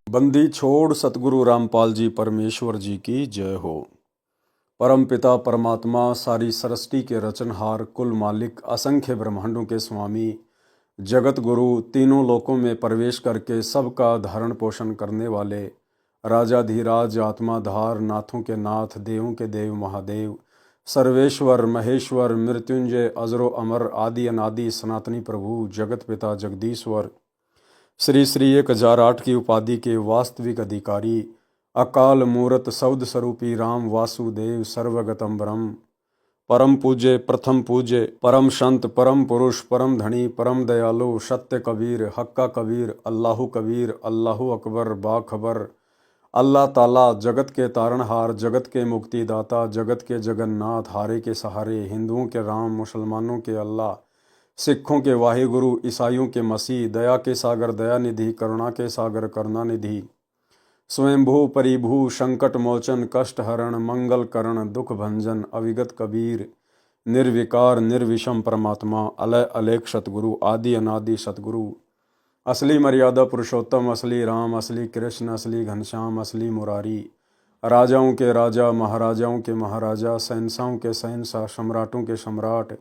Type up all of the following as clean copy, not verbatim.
बंदी छोड़ सतगुरु रामपाल जी परमेश्वर जी की जय हो। परम पिता परमात्मा सारी सृष्टि के रचनहार कुल मालिक असंख्य ब्रह्मांडों के स्वामी जगत गुरु तीनों लोकों में प्रवेश करके सबका धारण पोषण करने वाले राजाधिराज आत्माधार नाथों के नाथ देवों के देव महादेव सर्वेश्वर महेश्वर मृत्युंजय अजरो अमर आदि अनादि सनातनी प्रभु जगत पिता जगदीश्वर श्री श्री 1008 की उपाधि के वास्तविक अधिकारी अकाल मूरत सौद स्वरूपी राम वासुदेव सर्वगतम ब्रह्म परम पूज्य प्रथम पूज्य परम संत परम पुरुष परम धनी परम दयालु सत्य कबीर हक्का कबीर अल्लाहु अकबर बाखबर अल्लाह ताला जगत के तारणहार जगत के मुक्तिदाता जगत के जगन्नाथ हारे के सहारे हिंदुओं के राम मुसलमानों के अल्लाह सिखों के वाहिगुरु ईसाइयों के मसीह दया के सागर दया निधि करुणा के सागर करुणा निधि स्वयंभू परिभू संकट मोचन कष्ट हरण मंगल करण दुख भंजन अविगत कबीर निर्विकार निर्विषम परमात्मा अलय अलेख सतगुरु आदि अनादि सतगुरु असली मर्यादा पुरुषोत्तम असली राम असली कृष्ण असली घनश्याम असली मुरारी राजाओं के राजा महाराजाओं के महाराजा शहंशाहों के शहंशाह सम्राटों के सम्राट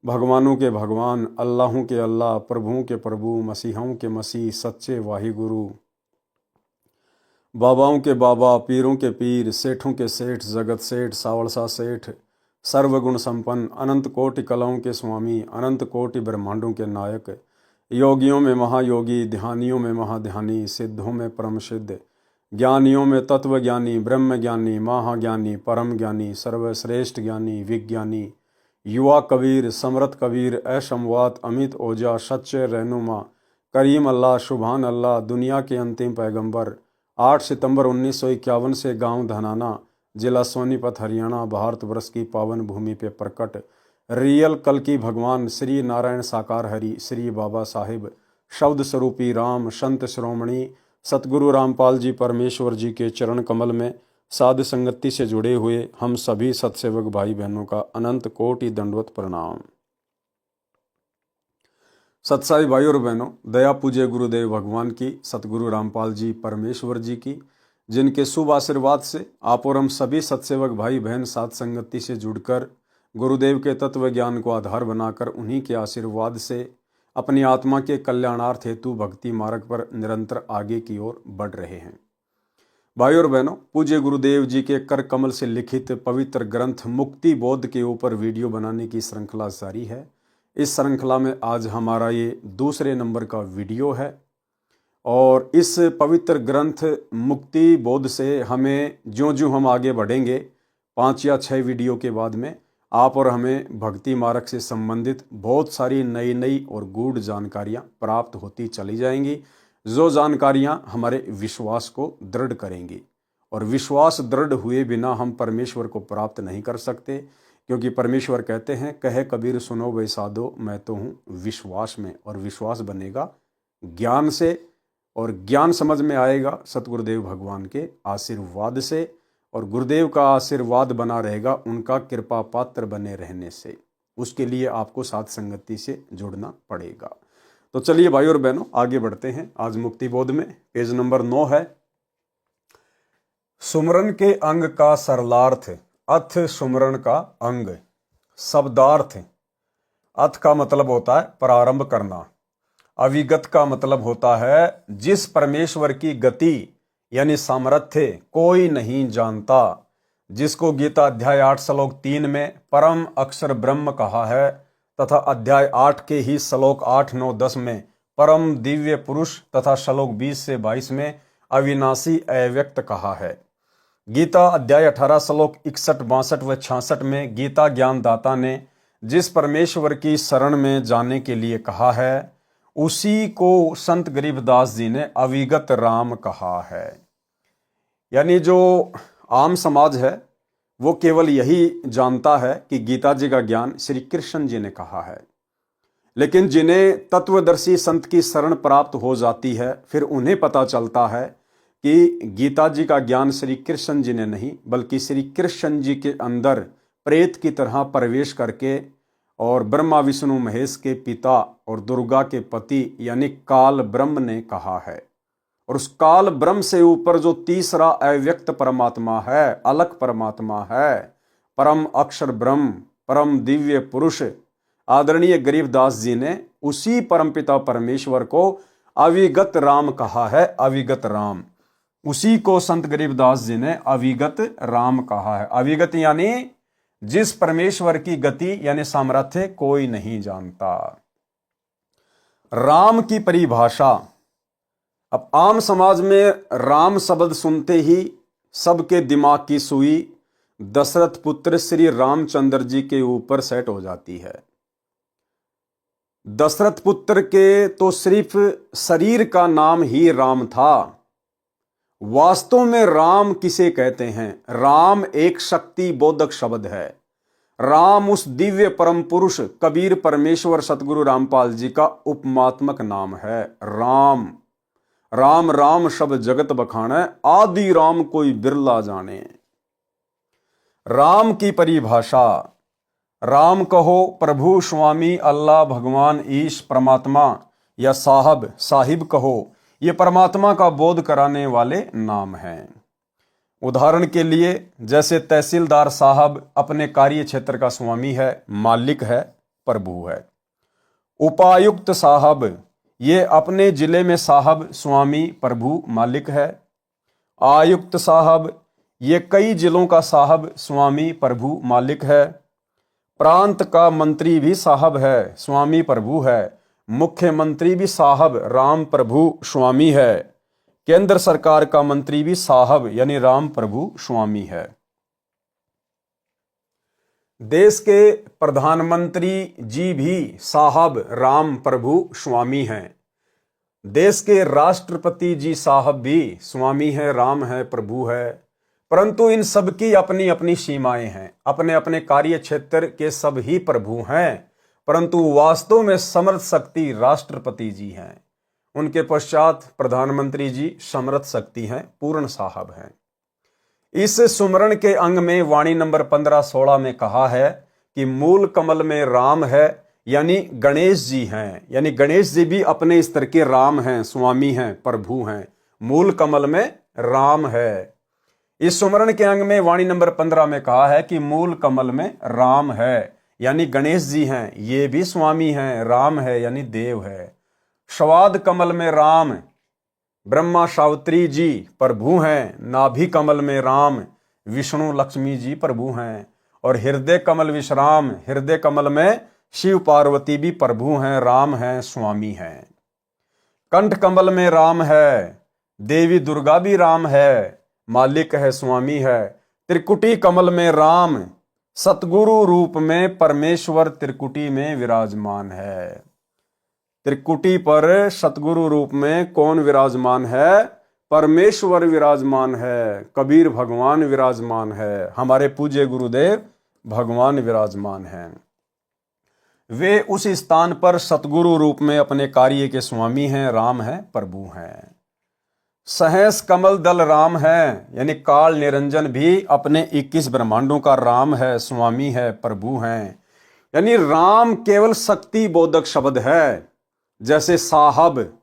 भगवानों के भगवान अल्लाहों के अल्लाह प्रभुओं के प्रभु मसीहों के मसीह सच्चे वाहिगुरु बाबाओं के बाबा पीरों के पीर सेठों के सेठ जगत सेठ सावलसा सेठ सर्वगुण संपन्न अनंत कोटि कलाओं के स्वामी अनंत कोटि ब्रह्मांडों के नायक योगियों में महायोगी ध्यानियों में महाध्यानी सिद्धों में परम सिद्ध ज्ञानियों में तत्वज्ञानी ब्रह्म ज्ञानी महाज्ञानी परम ज्ञानी सर्वश्रेष्ठ ज्ञानी विज्ञानी युवा कबीर समरथ कबीर ऐशमवात अमित ओजा सच्चे रहनुमा करीम अल्लाह शुभान अल्लाह दुनिया के अंतिम पैगंबर 8 सितंबर 1951 से गांव धनाना जिला सोनीपत हरियाणा भारतवर्ष की पावन भूमि पे प्रकट रियल कल की भगवान श्री नारायण साकार हरि श्री बाबा साहिब शब्द स्वरूपी राम संत श्रोमणी सतगुरु रामपाल जी परमेश्वर जी के चरण कमल में साध संगति से जुड़े हुए हम सभी सत्सेवक भाई बहनों का अनंत कोटि दंडवत प्रणाम। सत्साई भाई और बहनों, दया पूज्य गुरुदेव भगवान की सतगुरु रामपाल जी परमेश्वर जी की जिनके शुभ आशीर्वाद से आप और हम सभी सत्सेवक भाई बहन साध संगति से जुड़कर गुरुदेव के तत्व ज्ञान को आधार बनाकर उन्हीं के आशीर्वाद से अपनी आत्मा के कल्याणार्थ हेतु भक्ति मार्ग पर निरंतर आगे की ओर बढ़ रहे हैं। भाई और बहनों, पूज्य गुरुदेव जी के कर कमल से लिखित पवित्र ग्रंथ मुक्ति बोध के ऊपर वीडियो बनाने की श्रृंखला जारी है। इस श्रृंखला में आज हमारा ये दूसरे नंबर का वीडियो है और इस पवित्र ग्रंथ मुक्ति बोध से हमें ज्यों-ज्यों हम आगे बढ़ेंगे 5 या 6 वीडियो के बाद में आप और हमें भक्ति मार्ग से संबंधित बहुत सारी नई नई और गूढ़ जानकारियां प्राप्त होती चली जाएंगी, जो जानकारियां हमारे विश्वास को दृढ़ करेंगी। और विश्वास दृढ़ हुए बिना हम परमेश्वर को प्राप्त नहीं कर सकते, क्योंकि परमेश्वर कहते हैं कहे कबीर सुनो वे साधो मैं तो हूँ विश्वास में। और विश्वास बनेगा ज्ञान से और ज्ञान समझ में आएगा सतगुरुदेव भगवान के आशीर्वाद से और गुरुदेव का आशीर्वाद बना रहेगा उनका कृपा पात्र बने रहने से। उसके लिए आपको साथ संगति से जुड़ना पड़ेगा। तो चलिए भाई और बहनों आगे बढ़ते हैं। आज मुक्ति बोध में पेज नंबर 9 है। सुमरन के अंग का सरलार्थ अथ सुमरन का अंग। शब्दार्थ अथ का मतलब होता है प्रारंभ करना। अविगत का मतलब होता है जिस परमेश्वर की गति यानी सामर्थ्य कोई नहीं जानता, जिसको गीता अध्याय 8 श्लोक 3 में परम अक्षर ब्रह्म कहा है तथा अध्याय 8 के ही श्लोक 8, 9, 10 में परम दिव्य पुरुष तथा श्लोक 20 से 22 में अविनाशी अव्यक्त कहा है। गीता अध्याय 18 श्लोक 61, 62 व 66 में गीता ज्ञानदाता ने जिस परमेश्वर की शरण में जाने के लिए कहा है उसी को संत गरीबदास जी ने अविगत राम कहा है। यानी जो आम समाज है वो केवल यही जानता है कि गीता जी का ज्ञान श्री कृष्ण जी ने कहा है, लेकिन जिन्हें तत्वदर्शी संत की शरण प्राप्त हो जाती है फिर उन्हें पता चलता है कि गीता जी का ज्ञान श्री कृष्ण जी ने नहीं बल्कि श्री कृष्ण जी के अंदर प्रेत की तरह प्रवेश करके और ब्रह्मा विष्णु महेश के पिता और दुर्गा के पति यानी काल ब्रह्म ने कहा है। और उस काल ब्रह्म से ऊपर जो तीसरा अव्यक्त परमात्मा है, अलग परमात्मा है, परम अक्षर ब्रह्म, परम दिव्य पुरुष, आदरणीय गरीबदास जी ने उसी परमपिता परमेश्वर को अविगत राम कहा है। अविगत राम, उसी को संत गरीबदास जी ने अविगत राम कहा है। अविगत यानी जिस परमेश्वर की गति यानी सामर्थ्य कोई नहीं जानता। राम की परिभाषा, अब आम समाज में राम शब्द सुनते ही सबके दिमाग की सुई दशरथ पुत्र श्री रामचंद्र जी के ऊपर सेट हो जाती है। दशरथ पुत्र के तो सिर्फ शरीर का नाम ही राम था। वास्तव में राम किसे कहते हैं? राम एक शक्ति बोधक शब्द है। राम उस दिव्य परम पुरुष कबीर परमेश्वर सतगुरु रामपाल जी का उपमात्मक नाम है। राम राम राम शब्द जगत बखाने, आदि राम कोई बिरला जाने। राम की परिभाषा, राम कहो प्रभु स्वामी अल्लाह भगवान ईश परमात्मा या साहब साहिब कहो, ये परमात्मा का बोध कराने वाले नाम हैं। उदाहरण के लिए जैसे तहसीलदार साहब अपने कार्य क्षेत्र का स्वामी है, मालिक है, प्रभु है। उपायुक्त साहब ये अपने जिले में साहब स्वामी प्रभु मालिक है। आयुक्त साहब ये कई जिलों का साहब स्वामी प्रभु मालिक है। प्रांत का मंत्री भी साहब है, स्वामी प्रभु है। मुख्यमंत्री भी साहब राम प्रभु स्वामी है। केंद्र सरकार का मंत्री भी साहब यानी राम प्रभु स्वामी है। देश के प्रधानमंत्री जी भी साहब राम प्रभु स्वामी हैं। देश के राष्ट्रपति जी साहब भी स्वामी है, राम है, प्रभु है। परंतु इन सब की अपनी अपनी सीमाएं हैं। अपने अपने कार्य क्षेत्र के सब ही प्रभु हैं, परंतु वास्तव में समर्थ शक्ति राष्ट्रपति जी हैं। उनके पश्चात प्रधानमंत्री जी समर्थ शक्ति हैं, पूर्ण साहब हैं। इस सुमरण के अंग में वाणी नंबर 15-16 में कहा है कि मूल कमल में राम है, यानी गणेश जी हैं। यानी गणेश जी भी अपने स्तर के राम हैं, स्वामी हैं, प्रभु हैं। मूल कमल में राम है। इस सुमरण के अंग में वाणी नंबर 15 में कहा है कि मूल कमल में राम है, यानी गणेश जी हैं, ये भी स्वामी हैं, राम है यानी देव है। स्वाद कमल में राम, ब्रह्मा सावित्री जी प्रभु हैं। नाभि कमल में राम, विष्णु लक्ष्मी जी प्रभु हैं। और हृदय कमल विश्राम, हृदय कमल में शिव पार्वती भी प्रभु हैं, राम हैं, स्वामी हैं। कंठ कमल में राम है, देवी दुर्गा भी राम है, मालिक है, स्वामी है। त्रिकुटी कमल में राम, सतगुरु रूप में परमेश्वर त्रिकुटी में विराजमान है। त्रिकुटी पर सतगुरु रूप में कौन विराजमान है? परमेश्वर विराजमान है, कबीर भगवान विराजमान है, हमारे पूज्य गुरुदेव भगवान विराजमान हैं। वे उस स्थान पर सतगुरु रूप में अपने कार्य के स्वामी हैं, राम हैं, प्रभु हैं। सहस कमल दल राम है, यानी काल निरंजन भी अपने 21 ब्रह्मांडों का राम है, स्वामी है, प्रभु हैं। यानी राम केवल शक्ति बोधक शब्द है। जैसे साहब,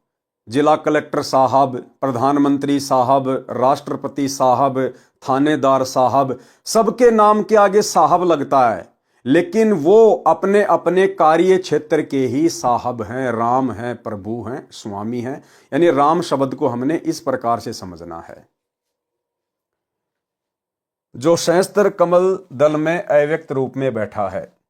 जिला कलेक्टर साहब, प्रधानमंत्री साहब, राष्ट्रपति साहब, थानेदार साहब, सबके नाम के आगे साहब लगता है, लेकिन वो अपने अपने कार्य क्षेत्र के ही साहब हैं, राम हैं, प्रभु हैं, स्वामी हैं। यानी राम शब्द को हमने इस प्रकार से समझना है। जो सहस्त्र कमल दल में अव्यक्त रूप में बैठा है,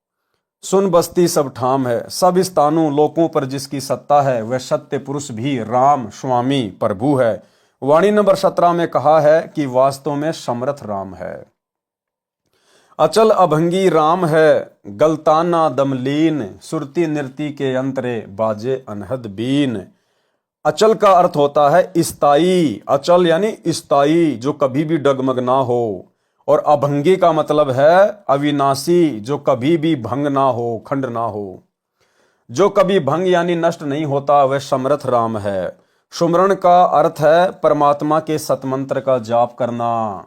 सुन बस्ती सब ठाम है, सब स्थानों लोकों पर जिसकी सत्ता है, वह सत्य पुरुष भी राम स्वामी प्रभु है। वाणी नंबर 17 में कहा है कि वास्तव में समर्थ राम है। अचल अभंगी राम है, गलताना दमलीन, सुरती नृति के अंतरे बाजे अनहद बीन। अचल का अर्थ होता है स्थायी, अचल यानी स्थायी, जो कभी भी डगमग ना हो। और अभंगी का मतलब है अविनाशी, जो कभी भी भंग ना हो, खंड ना हो। जो कभी भंग यानी नष्ट नहीं होता, वह समर्थ राम है। सुमरण का अर्थ है परमात्मा के सतमंत्र का जाप करना।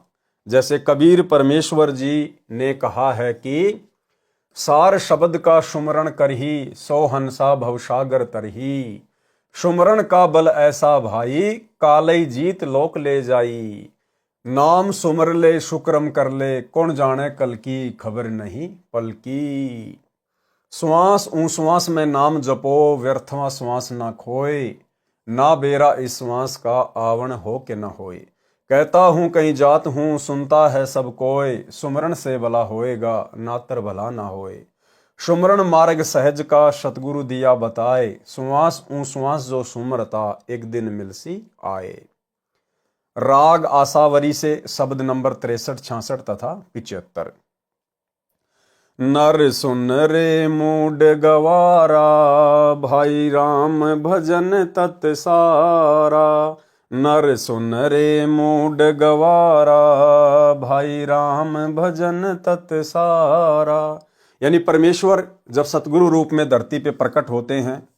जैसे कबीर परमेश्वर जी ने कहा है कि सार शब्द का सुमरण करही, सो हंसा भवसागर तरही। सुमरन का बल ऐसा भाई, कालई जीत लोक ले जाई। नाम सुमर ले शुक्रम कर ले, कौन जाने कल की खबर नहीं पल की। श्वास श्वास में नाम जपो, व्यर्थवा श्वास ना खोए। ना बेरा इस श्वास का आवण हो के न होए। कहता हूँ कहीं जात हूँ, सुनता है सब कोय। सुमरन से भला होएगा, नातर भला ना होए। सुमरन मार्ग सहज का, सतगुरु दिया बताए। श्वास श्वास जो सुमरता, एक दिन मिलसी आए। राग आसावरी से शब्द नंबर 63, 66 तथा 75। नर सुन रे मूड गवारा, भाई राम भजन तत् सारा। नर सुन रे मूड गवारा, भाई राम भजन तत् सारा। यानी परमेश्वर जब सतगुरु रूप में धरती पे प्रकट होते हैं,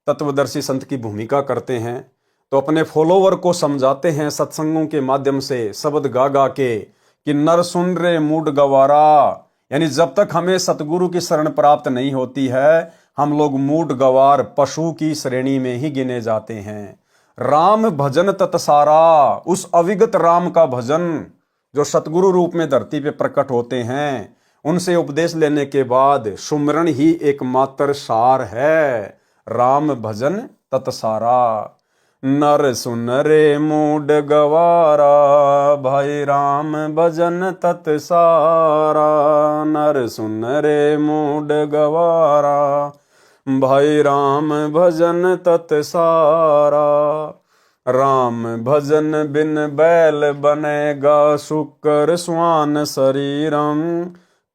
तत्वदर्शी संत की भूमिका करते हैं, तो अपने फॉलोवर को समझाते हैं सत्संगों के माध्यम से, शब्द गा गा के, कि नर सुन रे मूड गवारा। यानी जब तक हमें सतगुरु की शरण प्राप्त नहीं होती है, हम लोग मूड गवार पशु की श्रेणी में ही गिने जाते हैं। राम भजन तत्सारा, उस अविगत राम का भजन जो सतगुरु रूप में धरती पे प्रकट होते हैं, उनसे उपदेश लेने के बाद सुमरन ही एकमात्र सार है। राम भजन तत्सारा। नर सुन रे मूड गवारा, भाई राम भजन तत्सारा। नर सुन रे मूड गवारा, भाई राम भजन तत्सारा। राम भजन बिन बैल बनेगा, शुकर स्वान शरीरम।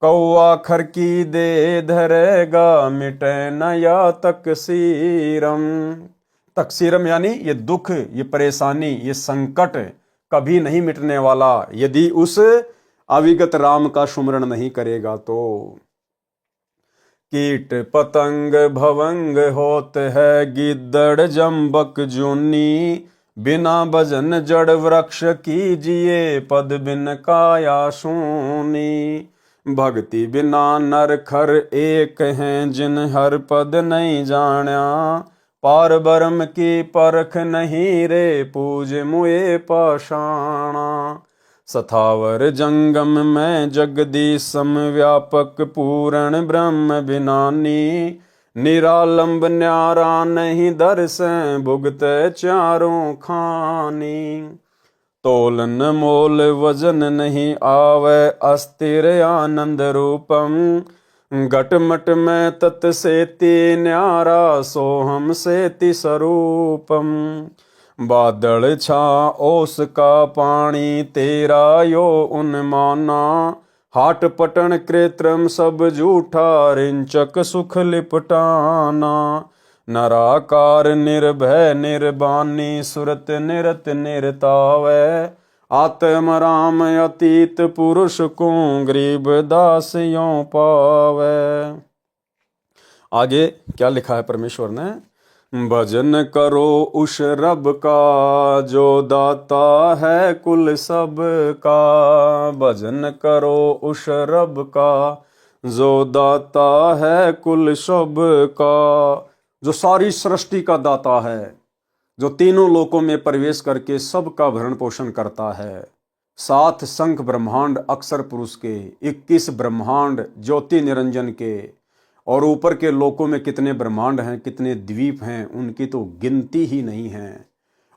कौआ खरकी दे धरेगा, मिटे न या तकसीरम। तकसीरम यानी ये दुख, ये परेशानी, ये संकट कभी नहीं मिटने वाला, यदि उस अविगत राम का सुमरण नहीं करेगा तो। कीट पतंग भवंग होत है, गिद्दड़ जम्बक जूनी। बिना भजन जड़ वृक्ष कीजिए, पद बिन काया सूनी। भक्ति बिना नर खर एक हैं, जिन हर पद नहीं जाण्या। पार ब्रह्म की परख नहीं रे, पूज मुए पाषाणा। सथावर जंगम में जगदीशम, व्यापक पूर्ण ब्रह्म बिनानी। निरालंब न्यारा नहीं दर्शन, भुगत चारों खानी। तोलन मोल वजन नहीं आवे, अस्थिर आनंद रूपम। घटमट में तत् सेति न्यारा, सोहम सेति स्वरूपम। बादल छा ओस का पानी, तेरा यो उन्माना। हाट पटन कृत्रम सब झूठा, रिंचक सुख लिपटाना। नराकार निर्भय निर्बानी, सुरत निरत निरतावै। आत्म राम अतीत पुरुष को, गरीब दास यों पावे। आगे क्या लिखा है परमेश्वर ने? भजन करो उस रब का, जो दाता है कुल सब का। भजन करो उस रब का, जो दाता है कुल सब का। जो सारी सृष्टि का दाता है, जो तीनों लोकों में प्रवेश करके सबका भरण पोषण करता है। 7 शंख ब्रह्मांड अक्षर पुरुष के, 21 ब्रह्मांड ज्योति निरंजन के, और ऊपर के लोकों में कितने ब्रह्मांड हैं, कितने द्वीप हैं, उनकी तो गिनती ही नहीं है।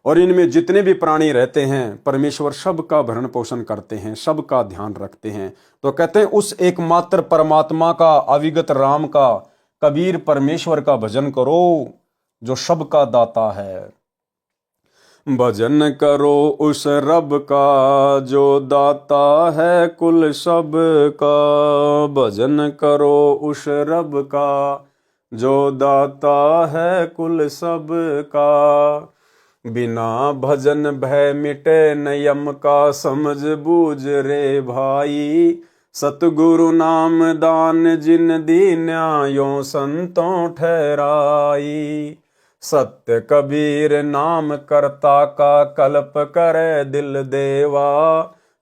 और इनमें जितने भी प्राणी रहते हैं, परमेश्वर सबका भरण पोषण करते हैं, सबका ध्यान रखते हैं। तो कहते हैं उस एकमात्र परमात्मा का, अविगत राम का, कबीर परमेश्वर का भजन करो, जो सबका दाता है। भजन करो उस रब का, जो दाता है कुल सब का। भजन करो उस रब का, जो दाता है कुल सब का। बिना भजन भय मिटे नियम का, समझ बूझ रे भाई। सतगुरु नाम दान जिन दीन्या, यों संतों ठहराई। सत्य कबीर नाम करता का, कल्प करे दिल देवा।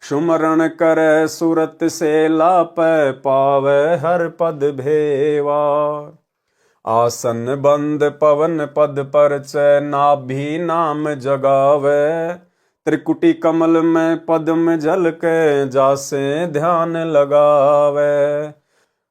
सुमरण करे सुरत से लापै, पावे हर पद भेवा। आसन बंद पवन पद पर नाभि नाम जगावे। त्रिकुटी कमल में पद्म जल के जासे ध्यान लगावे।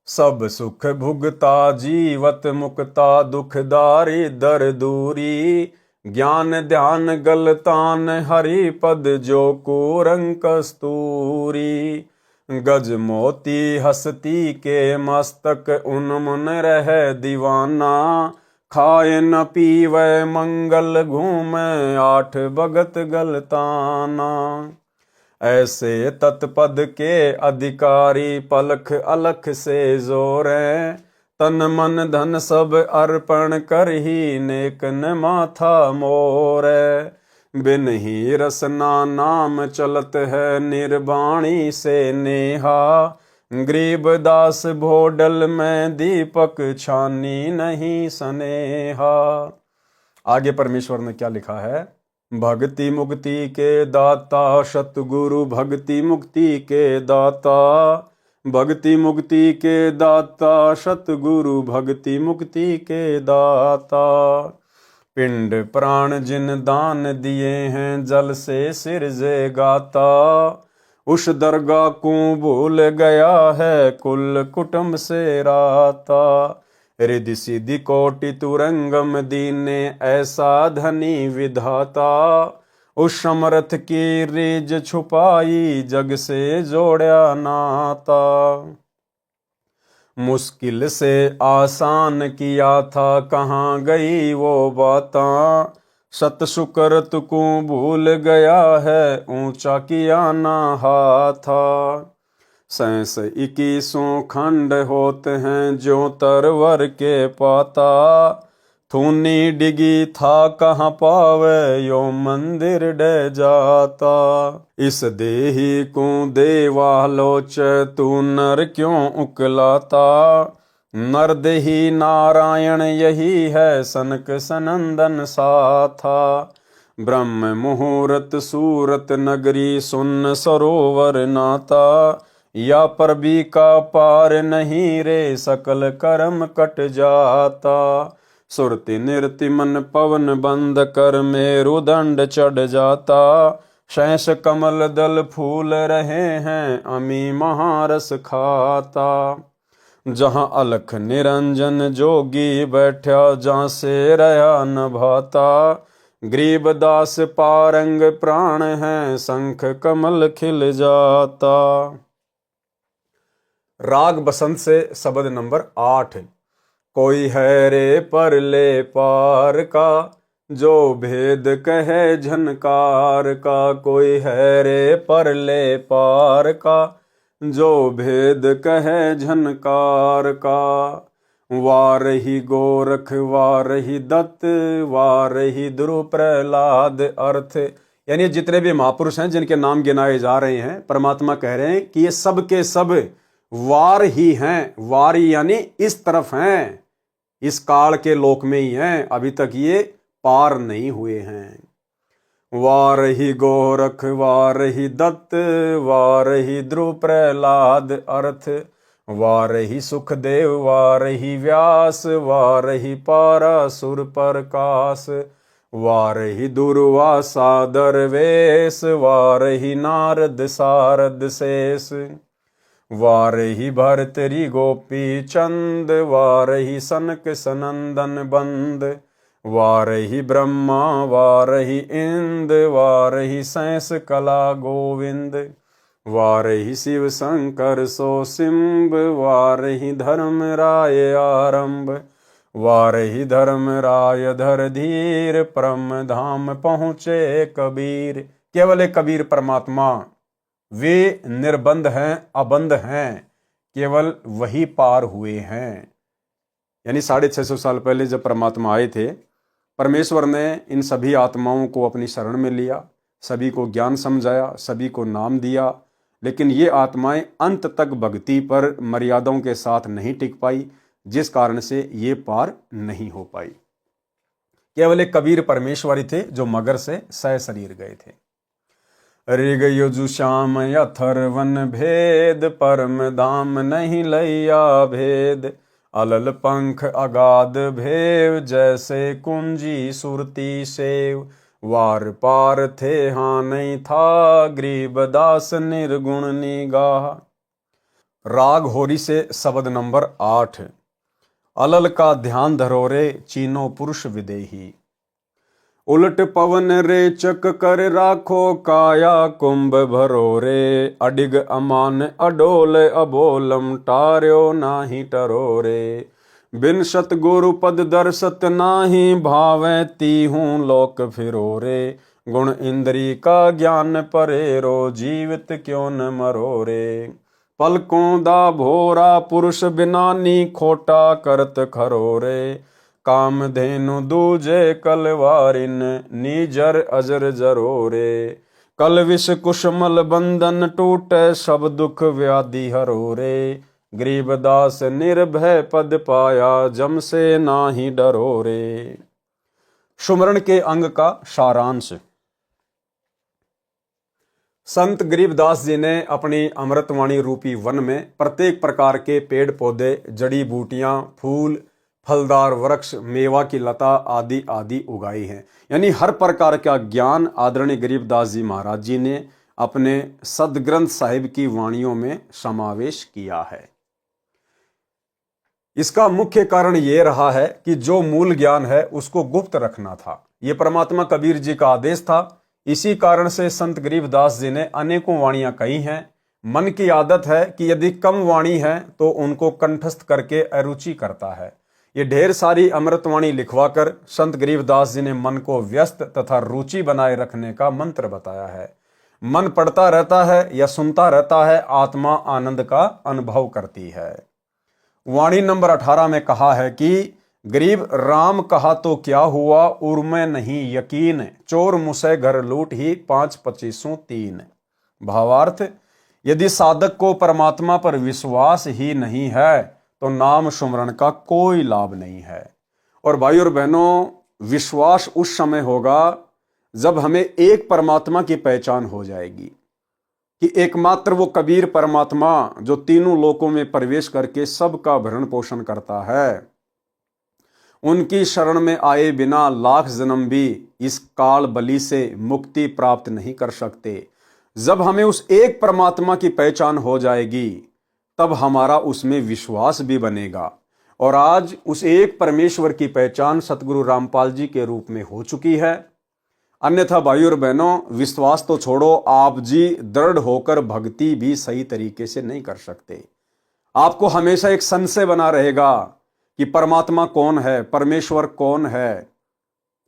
सब सुख भुगता जीवत मुक्ता दुखदारी दर दूरी। ज्ञान ध्यान गलतान हरि पद जो कुरंग कस्तूरी। गज मोती हस्ती के मस्तक उन्मुन रह दीवाना। खाए न पीवे मंगल घूमे आठ भगत गलताना। ऐसे तत्पद के अधिकारी पलख अलख से जोरे। तन मन धन सब अर्पण कर ही नेक न माथा मोरे। बिन ही रसना नाम चलत है निर्वाणी से नेहा। गरीब दास भोडल में दीपक छानी नहीं सनेहा। आगे परमेश्वर ने क्या लिखा है? भक्ति मुक्ति के दाता सतगुरु भक्ति मुक्ति के दाता। भक्ति मुक्ति के दाता सतगुरु भक्ति मुक्ति के दाता। पिंड प्राण जिन दान दिए हैं जल से सिरजे गाता। उस दरगाह को भूल गया है कुल कुटुंब से राता। रिद्धि सिद्धि कोटि तुरंगम दीने ऐसा धनी विधाता। उस समर्थ की रीज छुपाई जग से जोड़ा नाता। मुश्किल से आसान किया था कहाँ गई वो बाता। सत शुक्रत को भूल गया है ऊंचा किया ना हाथा। 21 खंड होते हैं जो तरवर के पाता। थूनी डिगी था कहाँ पावे यो मंदिर डे जाता। इस देही को देवालोच तू नर क्यों उकलाता। नर देही नारायण यही है सनक सनंदन साथा। ब्रह्म मुहूर्त सूरत नगरी सुन सरोवर नाता। या पर भी का पार नहीं रे सकल कर्म कट जाता। सुरति नृति मन पवन बंद कर मेरुदंड चढ़ जाता। शैष कमल दल फूल रहे हैं अमी महारस खाता। जहाँ अलख निरंजन जोगी बैठा जहाँ से रहा न भाता। गरीब दास पारंग प्राण है शंख कमल खिल जाता। राग बसंत से शब्द नंबर 8। कोई है रे परले पार का जो भेद कहे झनकार का। कोई है रे परले पार का जो भेद कहे झनकार का। वारही गोरख वारही दत्त वारही ध्रुव प्रहलाद। अर्थ यानी जितने भी महापुरुष हैं जिनके नाम गिनाए जा रहे हैं, परमात्मा कह रहे हैं कि ये सब के सब वार ही हैं। वारी यानी इस तरफ हैं, इस काल के लोक में ही हैं, अभी तक ये पार नहीं हुए हैं। वारही गोरख वारही दत्त वारही ध्रुव प्रहलाद। अर्थ वारही सुखदेव वारही व्यास वारही पारासुर प्रकाश। वारही दुर्वासा दरवेश वारही नारद सारद शेष। वारही भरतरी गोपी चंद वारही सनक सनंदन बंद। वारही ब्रह्मा वारही इंद वारही सैंस कला गोविंद। वारही शिव शंकर सो सिंब वारही धर्म राय आरंभ। वारही धर्म राय धर धीर परम धाम पहुँचे कबीर। केवल एक कबीर परमात्मा वे निर्बंध हैं, अबंध हैं, केवल वही पार हुए हैं। यानी 650 साल पहले जब परमात्मा आए थे, परमेश्वर ने इन सभी आत्माओं को अपनी शरण में लिया, सभी को ज्ञान समझाया, सभी को नाम दिया। लेकिन ये आत्माएं अंत तक भक्ति पर मर्यादाओं के साथ नहीं टिक पाई, जिस कारण से ये पार नहीं हो पाई। केवल एक कबीर परमेश्वरी थे जो मगर से सह शरीर गए थे। ऋग युजु श्याम अथर्वन भेद परम धाम नहीं लैया भेद। अलल पंख अगाध भेव, जैसे कुंजी सुरती सेव। वार पार थे हाँ नहीं था, गरीबदास निर्गुण निगाह। राग होरी से शब्द नंबर 8। अलल का ध्यान धरो रे, चीनो पुरुष विदेही। उलट पवन रेचक कर राखो, काया कुंभ भरो रे। अडिग अमान अडोल अबोलम, टार्यो नाही टरो रे। बिन सतगुरु पद दर्शत नाही, भावे तीहूं लोक फिरो रे। गुण इंद्री का ज्ञान परेरो, जीवित क्यों न मरो रे। पलकों दा भोरा पुरुष बिनानी, खोटा करत खरो रे। कामधेनु दूजे कलवारिन, नीजर अजर जरो रे। कल विष कुशमल बंधन टूटे, सब दुख व्याधि हरो रे। गरीबदास निर्भय पद पाया, जम से नाही डरो रे। सुमरण के अंग का सारांश। संत गरीबदास जी ने अपनी अमृतवाणी रूपी वन में प्रत्येक प्रकार के पेड़ पौधे, जड़ी बूटियां, फूल, फलदार वृक्ष, मेवा की लता आदि आदि उगाई हैं। यानी हर प्रकार का ज्ञान आदरणीय गरीबदास जी महाराज जी ने अपने सदग्रंथ साहिब की वाणियों में समावेश किया है। इसका मुख्य कारण यह रहा है कि जो मूल ज्ञान है उसको गुप्त रखना था। यह परमात्मा कबीर जी का आदेश था। इसी कारण से संत गरीबदास जी ने अनेकों वाणियां कही हैं। मन की आदत है कि यदि कम वाणी है तो उनको कंठस्थ करके अरुचि करता है। ये ढेर सारी अमृतवाणी लिखवाकर संत गरीबदास जी ने मन को व्यस्त तथा रुचि बनाए रखने का मंत्र बताया है। मन पढ़ता रहता है या सुनता रहता है, आत्मा आनंद का अनुभव करती है। वाणी नंबर 18 में कहा है कि गरीब राम कहा तो क्या हुआ, उर्मे नहीं यकीन। चोर मुसे घर लूट ही 5-25 भावार्थ, यदि साधक को परमात्मा पर विश्वास ही नहीं है तो नाम सुमरण का कोई लाभ नहीं है। और भाई और बहनों, विश्वास उस समय होगा जब हमें एक परमात्मा की पहचान हो जाएगी कि एकमात्र वो कबीर परमात्मा जो तीनों लोकों में प्रवेश करके सबका भरण पोषण करता है, उनकी शरण में आए बिना लाख जन्म भी इस काल बलि से मुक्ति प्राप्त नहीं कर सकते। जब हमें उस एक परमात्मा की पहचान हो जाएगी तब हमारा उसमें विश्वास भी बनेगा। और आज उस एक परमेश्वर की पहचान सतगुरु रामपाल जी के रूप में हो चुकी है। अन्यथा भाई और बहनों, विश्वास तो छोड़ो, आप जी दृढ़ होकर भक्ति भी सही तरीके से नहीं कर सकते। आपको हमेशा एक संशय बना रहेगा कि परमात्मा कौन है, परमेश्वर कौन है।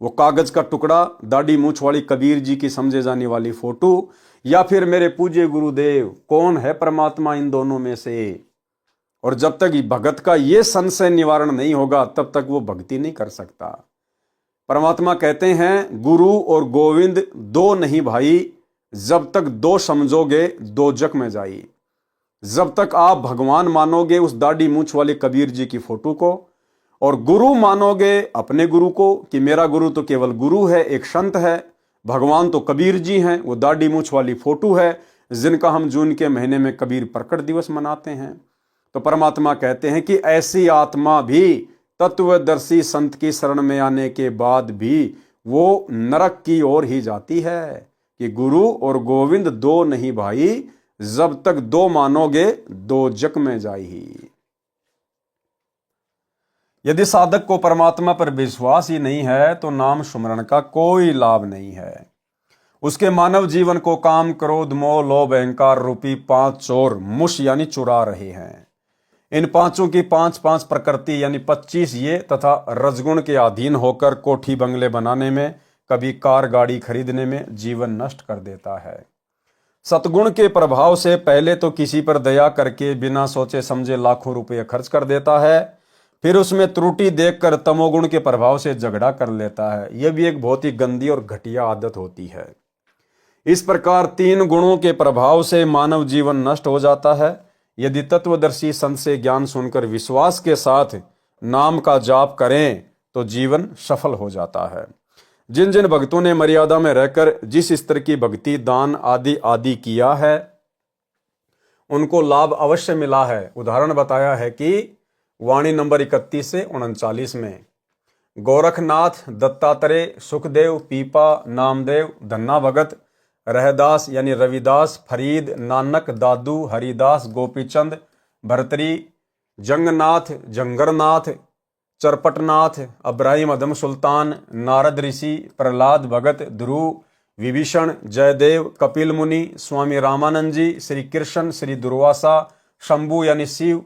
वो कागज का टुकड़ा, दाढ़ी मूछ वाली कबीर जी की समझे जाने वाली फोटो, या फिर मेरे पूज्य गुरुदेव, कौन है परमात्मा इन दोनों में से। और जब तक भगत का ये संशय निवारण नहीं होगा तब तक वो भक्ति नहीं कर सकता। परमात्मा कहते हैं गुरु और गोविंद दो नहीं भाई, जब तक दो समझोगे दो जग में जाई। जब तक आप भगवान मानोगे उस दाढ़ी मूछ वाले कबीर जी की फोटो को, और गुरु मानोगे अपने गुरु को कि मेरा गुरु तो केवल गुरु है, एक संत है, भगवान तो कबीर जी हैं, वो दाढ़ी मूछ वाली फोटो है जिनका हम जून के महीने में कबीर प्रकट दिवस मनाते हैं। तो परमात्मा कहते हैं कि ऐसी आत्मा भी तत्वदर्शी संत की शरण में आने के बाद भी वो नरक की ओर ही जाती है कि गुरु और गोविंद दो नहीं भाई, जब तक दो मानोगे दो जग में जाई। यदि साधक को परमात्मा पर विश्वास ही नहीं है तो नाम सुमरण का कोई लाभ नहीं है। उसके मानव जीवन को काम, क्रोध, मोह, लोभ, अहंकार रूपी 5 चोर मुश यानी चुरा रहे हैं। इन पांचों की 5-5 प्रकृति यानी 25 ये तथा रजगुण के अधीन होकर कोठी बंगले बनाने में, कभी कार गाड़ी खरीदने में जीवन नष्ट कर देता है। सतगुण के प्रभाव से पहले तो किसी पर दया करके बिना सोचे समझे लाखों रुपए खर्च कर देता है, फिर उसमें त्रुटि देखकर तमोगुण के प्रभाव से झगड़ा कर लेता है। यह भी एक बहुत ही गंदी और घटिया आदत होती है। इस प्रकार 3 गुणों के प्रभाव से मानव जीवन नष्ट हो जाता है। यदि तत्वदर्शी संत से ज्ञान सुनकर विश्वास के साथ नाम का जाप करें तो जीवन सफल हो जाता है। जिन जिन भक्तों ने मर्यादा में रहकर जिस स्तर की भक्ति, दान आदि आदि किया है उनको लाभ अवश्य मिला है। उदाहरण बताया है कि वाणी नंबर 31 से 39 में। गोरखनाथ, दत्तात्रेय, सुखदेव, पीपा, नामदेव, धन्ना भगत, रहदास यानी रविदास, फरीद, नानक, दादू, हरिदास, गोपीचंद, भरतरी, जंगनाथ, जंगरनाथ, चरपटनाथ, अब्राहिम अदम सुल्तान, नारद ऋषि, प्रहलाद भगत, ध्रुव, विभीषण, जयदेव, कपिल मुनि, स्वामी रामानंद जी, श्री कृष्ण, श्री दुर्वासा, शंभु यानी शिव,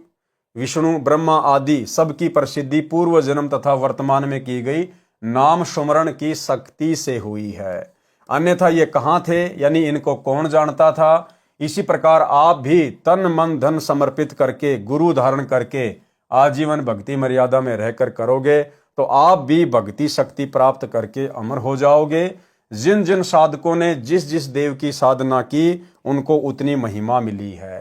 विष्णु, ब्रह्मा आदि सबकी प्रसिद्धि पूर्व जन्म तथा वर्तमान में की गई नाम सुमरण की शक्ति से हुई है। अन्यथा ये कहाँ थे, यानी इनको कौन जानता था। इसी प्रकार आप भी तन मन धन समर्पित करके, गुरु धारण करके आजीवन भक्ति मर्यादा में रहकर करोगे तो आप भी भक्ति शक्ति प्राप्त करके अमर हो जाओगे। जिन जिन साधकों ने जिस जिस देव की साधना की उनको उतनी महिमा मिली है।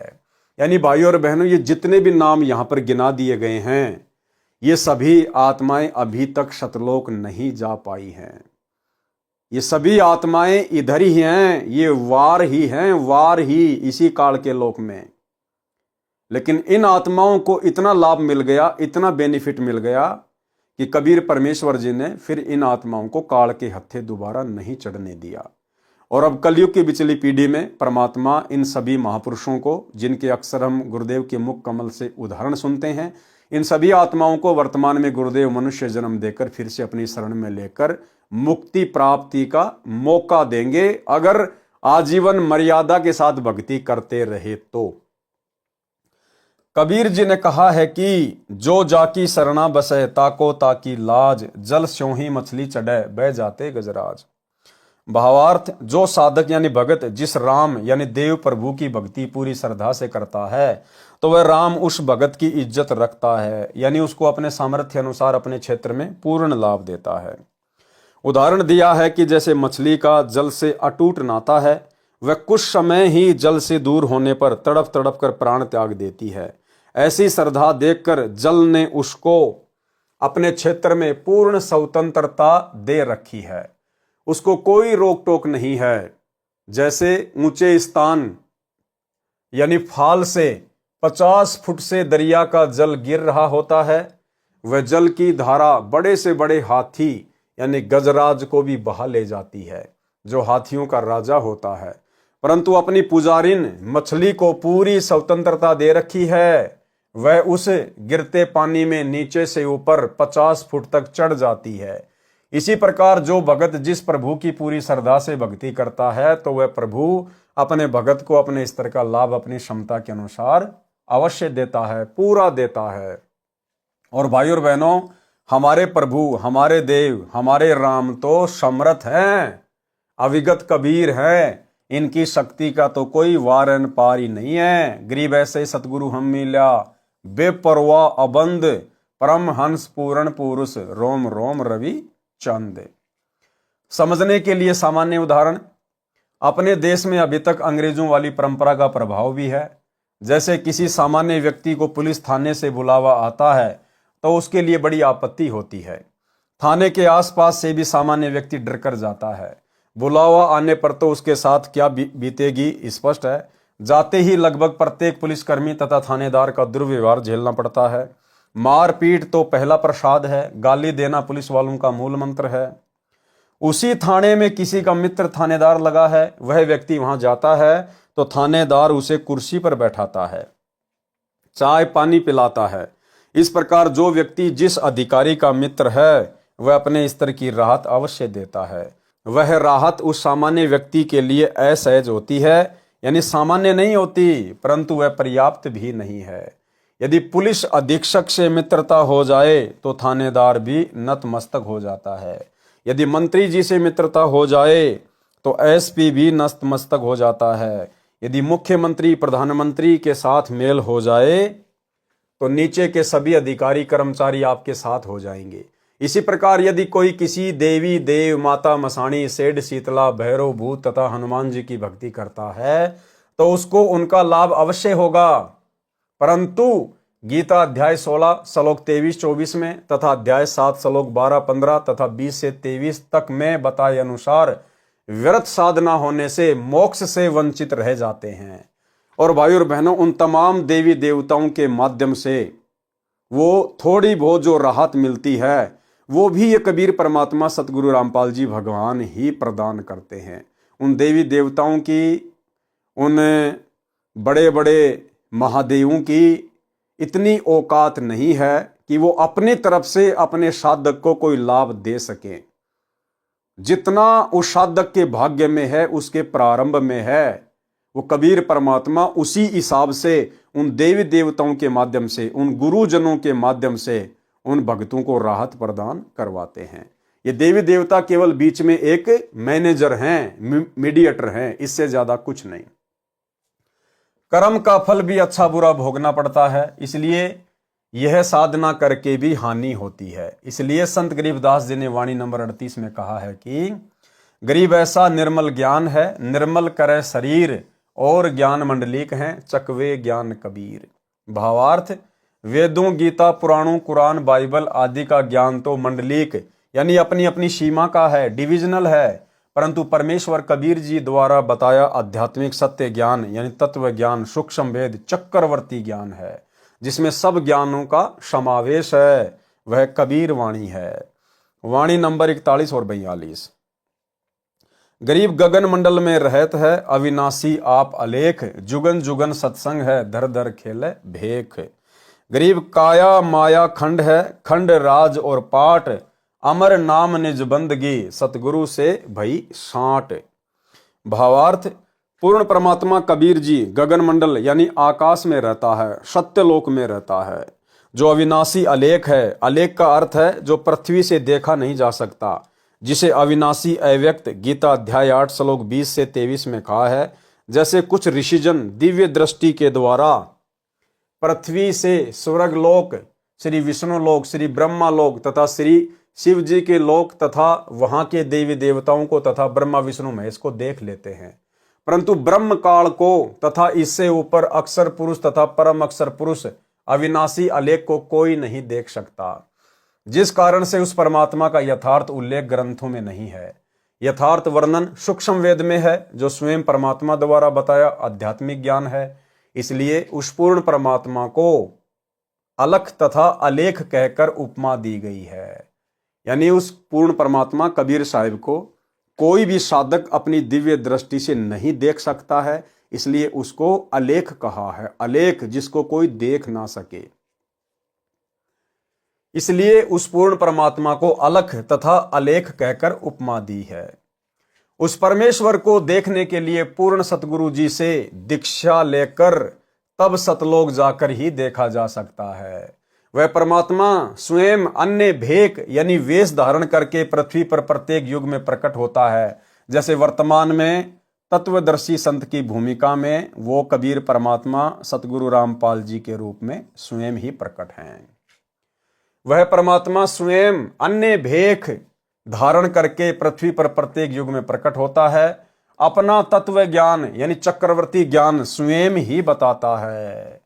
यानी भाइयों और बहनों, ये जितने भी नाम यहाँ पर गिना दिए गए हैं ये सभी आत्माएं अभी तक सतलोक नहीं जा पाई हैं। ये सभी आत्माएं इधर ही हैं, ये वार ही हैं, वार ही इसी काल के लोक में। लेकिन इन आत्माओं को इतना लाभ मिल गया, इतना बेनिफिट मिल गया कि कबीर परमेश्वर जी ने फिर इन आत्माओं को काल के हत्थे दोबारा नहीं चढ़ने दिया। और अब कलयुग की बिचली पीढ़ी में परमात्मा इन सभी महापुरुषों को, जिनके अक्सर हम गुरुदेव के मुख कमल से उदाहरण सुनते हैं, इन सभी आत्माओं को वर्तमान में गुरुदेव मनुष्य जन्म देकर फिर से अपनी शरण में लेकर मुक्ति प्राप्ति का मौका देंगे, अगर आजीवन मर्यादा के साथ भक्ति करते रहे तो। कबीर जी ने कहा है कि जो जाकी शरणा बसे ताको ताकी लाज, जल स्यों ही मछली चढ़े बह जाते गजराज। भावार्थ, जो साधक यानी भगत जिस राम यानी देव प्रभु की भक्ति पूरी श्रद्धा से करता है तो वह राम उस भगत की इज्जत रखता है, यानी उसको अपने सामर्थ्य अनुसार अपने क्षेत्र में पूर्ण लाभ देता है। उदाहरण दिया है कि जैसे मछली का जल से अटूट नाता है, वह कुछ समय ही जल से दूर होने पर तड़प तड़प कर प्राण त्याग देती है। ऐसी श्रद्धा देखकर जल ने उसको अपने क्षेत्र में पूर्ण स्वतंत्रता दे रखी है, उसको कोई रोक टोक नहीं है। जैसे ऊंचे स्थान यानी फाल से 50 फुट से दरिया का जल गिर रहा होता है, वह जल की धारा बड़े से बड़े हाथी यानी गजराज को भी बहा ले जाती है, जो हाथियों का राजा होता है। परंतु अपनी पुजारिन मछली को पूरी स्वतंत्रता दे रखी है, वह उस गिरते पानी में नीचे से ऊपर 50 फुट तक चढ़ जाती है। इसी प्रकार जो भगत जिस प्रभु की पूरी श्रद्धा से भक्ति करता है तो वह प्रभु अपने भगत को अपने स्तर का लाभ अपनी क्षमता के अनुसार अवश्य देता है, पूरा देता है। और भाइयों और बहनों, हमारे प्रभु, हमारे देव, हमारे राम तो समर्थ हैं, अविगत कबीर हैं, इनकी शक्ति का तो कोई वारन पार ही नहीं है। गरीब ऐसे सतगुरु हम मिला, बेपरवाह अबंद, परम हंस पूर्ण पुरुष, रोम रोम रवि चंद। समझने के लिए सामान्य उदाहरण, अपने देश में अभी तक अंग्रेजों वाली परंपरा का प्रभाव भी है। जैसे किसी सामान्य व्यक्ति को पुलिस थाने से बुलावा आता है तो उसके लिए बड़ी आपत्ति होती है। थाने के आसपास से भी सामान्य व्यक्ति डर कर जाता है। बुलावा आने पर तो उसके साथ क्या बीतेगी स्पष्ट है। जाते ही लगभग प्रत्येक पुलिसकर्मी तथा थानेदार का दुर्व्यवहार झेलना पड़ता है। मारपीट तो पहला प्रसाद है, गाली देना पुलिस वालों का मूल मंत्र है। उसी थाने में किसी का मित्र थानेदार लगा है, वह व्यक्ति वहां जाता है तो थानेदार उसे कुर्सी पर बैठाता है, चाय पानी पिलाता है। इस प्रकार जो व्यक्ति जिस अधिकारी का मित्र है वह अपने स्तर की राहत अवश्य देता है। वह राहत उस सामान्य व्यक्ति के लिए असहज होती है, यानी सामान्य नहीं होती, परंतु वह पर्याप्त भी नहीं है। यदि पुलिस अधीक्षक से मित्रता हो जाए तो थानेदार भी नतमस्तक हो जाता है। यदि मंत्री जी से मित्रता हो जाए तो एसपी भी नतमस्तक हो जाता है। यदि मुख्यमंत्री प्रधानमंत्री के साथ मेल हो जाए तो नीचे के सभी अधिकारी कर्मचारी आपके साथ हो जाएंगे। इसी प्रकार यदि कोई किसी देवी देव माता मसाणी सेठ शीतला भैरव भूत तथा हनुमान जी की भक्ति करता है तो उसको उनका लाभ अवश्य होगा। परंतु गीता अध्याय 16 श्लोक 23-24 में तथा अध्याय 7 श्लोक 12-15 तथा 20 से 23 तक में बताए अनुसार व्यर्थ साधना होने से मोक्ष से वंचित रह जाते हैं। और भाइयों और बहनों, उन तमाम देवी देवताओं के माध्यम से वो थोड़ी बहुत जो राहत मिलती है वो भी ये कबीर परमात्मा सतगुरु रामपाल जी भगवान ही प्रदान करते हैं। उन देवी देवताओं की, उन बड़े बड़े महादेवों की इतनी औकात नहीं है कि वो अपनी तरफ से अपने साधक को कोई लाभ दे सके। जितना उस साधक के भाग्य में है, उसके प्रारंभ में है, वो कबीर परमात्मा उसी हिसाब से उन देवी देवताओं के माध्यम से, उन गुरुजनों के माध्यम से उन भक्तों को राहत प्रदान करवाते हैं। ये देवी देवता केवल बीच में एक मैनेजर हैं, मीडिएटर हैं, इससे ज्यादा कुछ नहीं। कर्म का फल भी अच्छा बुरा भोगना पड़ता है, इसलिए यह साधना करके भी हानि होती है। इसलिए संत गरीबदास जी ने वाणी नंबर 38 में कहा है कि गरीब ऐसा निर्मल ज्ञान है, निर्मल करे शरीर और ज्ञान मंडलिक हैं, चकवे ज्ञान कबीर। भावार्थ, वेदों, गीता, पुराणों, कुरान, बाइबल आदि का ज्ञान तो मंडलिक यानी अपनी अपनी सीमा का है, डिविजनल है, परंतु परमेश्वर कबीर जी द्वारा बताया आध्यात्मिक सत्य ज्ञान यानी तत्व ज्ञान, सूक्ष्म वेद, चक्रवर्ती ज्ञान है, जिसमें सब ज्ञानों का समावेश है, वह कबीर वाणी है। वाणी नंबर 41 और 42। गरीब गगन मंडल में रहत है, अविनाशी आप अलेख, जुगन जुगन सत्संग है, धर धर खेले भेख। गरीब काया माया खंड है, खंड राज और पाट, अमर नाम निज बंदगी, सतगुरु से भई साट। भावार्थ, पूर्ण परमात्मा कबीर जी गगन मंडल यानी आकाश में रहता है, सत्यलोक में रहता है, जो अविनाशी अलेख है। अलेख का अर्थ है जो पृथ्वी से देखा नहीं जा सकता, जिसे अविनाशी अव्यक्त गीता अध्याय 8 श्लोक 20 से 23 में कहा है। जैसे कुछ ऋषिजन दिव्य दृष्टि के द्वारा पृथ्वी से स्वर्ग लोक, श्री विष्णु लोक, श्री ब्रह्मा लोक तथा श्री शिव जी के लोक तथा वहां के देवी देवताओं को तथा ब्रह्मा विष्णु महेश को देख लेते हैं, परंतु ब्रह्म काल को तथा इससे ऊपर अक्षर पुरुष तथा परम अक्षर पुरुष अविनाशी अलेख को कोई नहीं देख सकता, जिस कारण से उस परमात्मा का यथार्थ उल्लेख ग्रंथों में नहीं है। यथार्थ वर्णन सूक्ष्म वेद में है, जो स्वयं परमात्मा द्वारा बताया आध्यात्मिक ज्ञान है। इसलिए उस पूर्ण परमात्मा को अलख तथा अलेख कहकर उपमा दी गई है। यानी उस पूर्ण परमात्मा कबीर साहिब को कोई भी साधक अपनी दिव्य दृष्टि से नहीं देख सकता है, इसलिए उसको अलेख कहा है। अलेख जिसको कोई देख ना सके, इसलिए उस पूर्ण परमात्मा को अलख तथा अलेख कहकर उपमा दी है। उस परमेश्वर को देखने के लिए पूर्ण सतगुरु जी से दीक्षा लेकर तब सतलोक जाकर ही देखा जा सकता है। वह परमात्मा स्वयं अन्य भेक यानी वेश धारण करके पृथ्वी पर प्रत्येक युग में प्रकट होता है। जैसे वर्तमान में तत्वदर्शी संत की भूमिका में वो कबीर परमात्मा सतगुरु रामपाल जी के रूप में स्वयं ही प्रकट हैं। वह परमात्मा स्वयं अन्य भेख धारण करके पृथ्वी पर प्रत्येक युग में प्रकट होता है। अपना तत्व ज्ञान यानी चक्रवर्ती ज्ञान स्वयं ही बताता है।